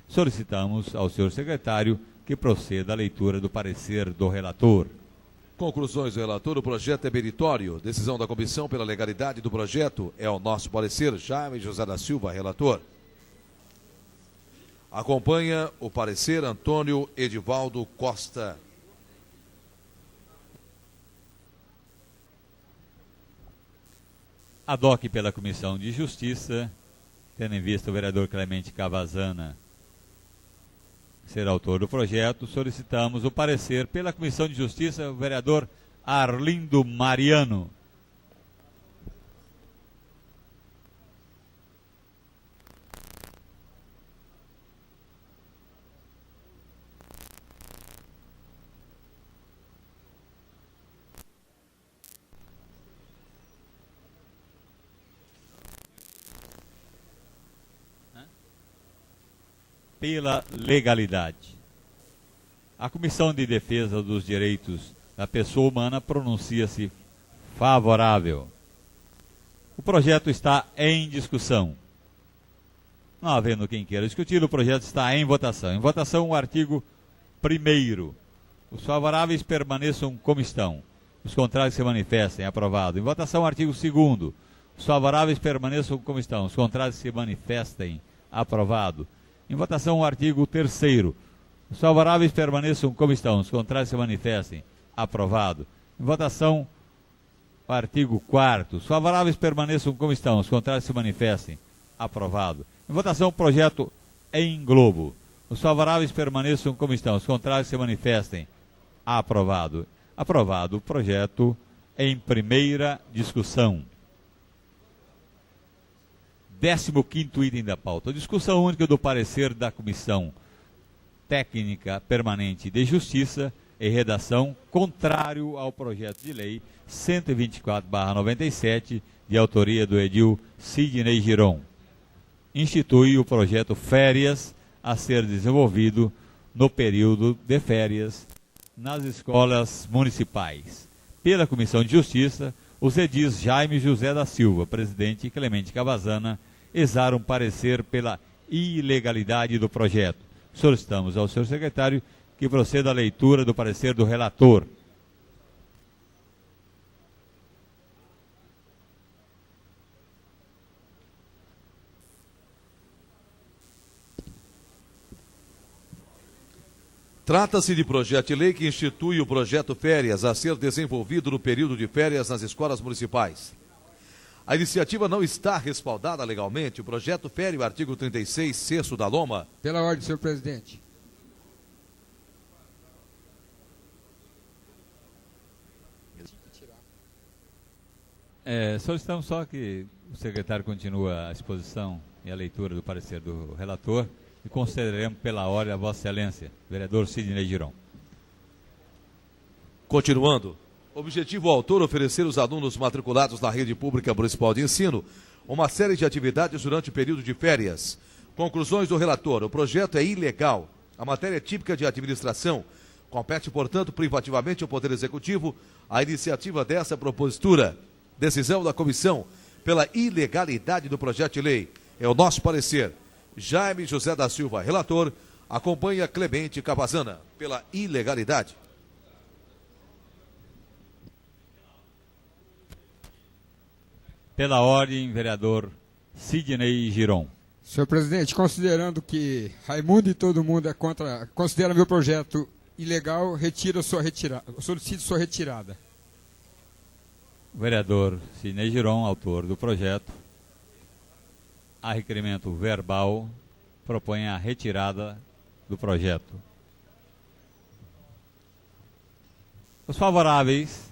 Solicitamos ao senhor secretário que proceda à leitura do parecer do relator. Conclusões do relator, o projeto é meritório. Decisão da comissão pela legalidade do projeto é o nosso parecer. Jaime José da Silva, relator. Acompanha o parecer Antônio Edivaldo Costa. Adoque pela Comissão de Justiça, tendo em vista o vereador Clemente Cavazana ser autor do projeto, solicitamos o parecer pela Comissão de Justiça, o vereador Arlindo Mariano. Pela legalidade. A Comissão de Defesa dos Direitos da Pessoa Humana pronuncia-se favorável. O projeto está em discussão. Não havendo quem queira discutir, o projeto está em votação. Em votação, o artigo 1º. Os favoráveis permaneçam como estão. Os contrários se manifestem. Aprovado. Em votação, o artigo 2º. Os favoráveis permaneçam como estão. Os contrários se manifestem. Aprovado. Em votação, o artigo 3º. Os favoráveis permaneçam como estão. Os contrários se manifestem. Aprovado. Em votação, o artigo 4º. Os favoráveis permaneçam como estão. Os contrários se manifestem. Aprovado. Em votação, o projeto em globo. Os favoráveis permaneçam como estão. Os contrários se manifestem. Aprovado. Aprovado o projeto em primeira discussão. 15º item da pauta. Discussão única do parecer da Comissão Técnica Permanente de Justiça e Redação contrário ao projeto de lei 124/97, de autoria do edil Sidney Giron. Institui o projeto Férias a ser desenvolvido no período de férias nas escolas municipais. Pela Comissão de Justiça, os edis Jaime José da Silva, presidente, e Clemente Cavazana exaram parecer pela ilegalidade do projeto. Solicitamos ao senhor secretário que proceda à leitura do parecer do relator. Trata-se de projeto de lei que institui o projeto Férias a ser desenvolvido no período de férias nas escolas municipais. A iniciativa não está respaldada legalmente. O projeto fere o artigo 36, 6º da LOMA. Pela ordem, senhor presidente. Solicitamos só que o secretário continue a exposição e a leitura do parecer do relator e consideraremos pela ordem a Vossa Excelência, vereador Sidney Giron. Continuando, objetivo autor oferecer aos alunos matriculados na rede pública municipal de ensino uma série de atividades durante o período de férias. Conclusões do relator: o projeto é ilegal. A matéria é típica de administração. Compete, portanto, privativamente ao Poder Executivo a iniciativa dessa propositura. Decisão da comissão pela ilegalidade do projeto de lei. É o nosso parecer. Jaime José da Silva, relator, acompanha Clemente Cavazana pela ilegalidade. Pela ordem, vereador Sidney Giron. Senhor presidente, considerando que Raimundo e todo mundo é contra, considera meu projeto ilegal, solicito sua retirada. O vereador Sidney Giron, autor do projeto, a requerimento verbal, propõe a retirada do projeto. Os favoráveis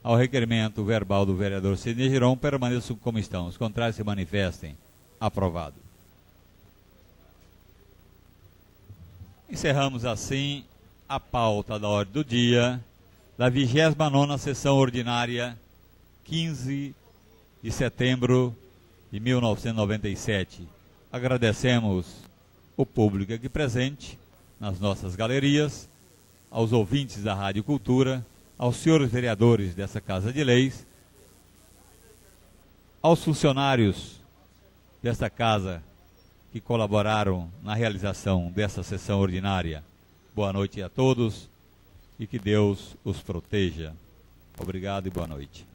ao requerimento verbal do vereador Sidney Giron permaneçam como estão. Os contrários se manifestem. Aprovado. Encerramos assim a pauta da ordem do dia da 29ª sessão ordinária, 15 de setembro de 1997. Agradecemos o público aqui presente nas nossas galerias, aos ouvintes da Rádio Cultura, aos senhores vereadores dessa Casa de Leis, aos funcionários desta casa que colaboraram na realização dessa sessão ordinária. Boa noite a todos e que Deus os proteja. Obrigado e boa noite.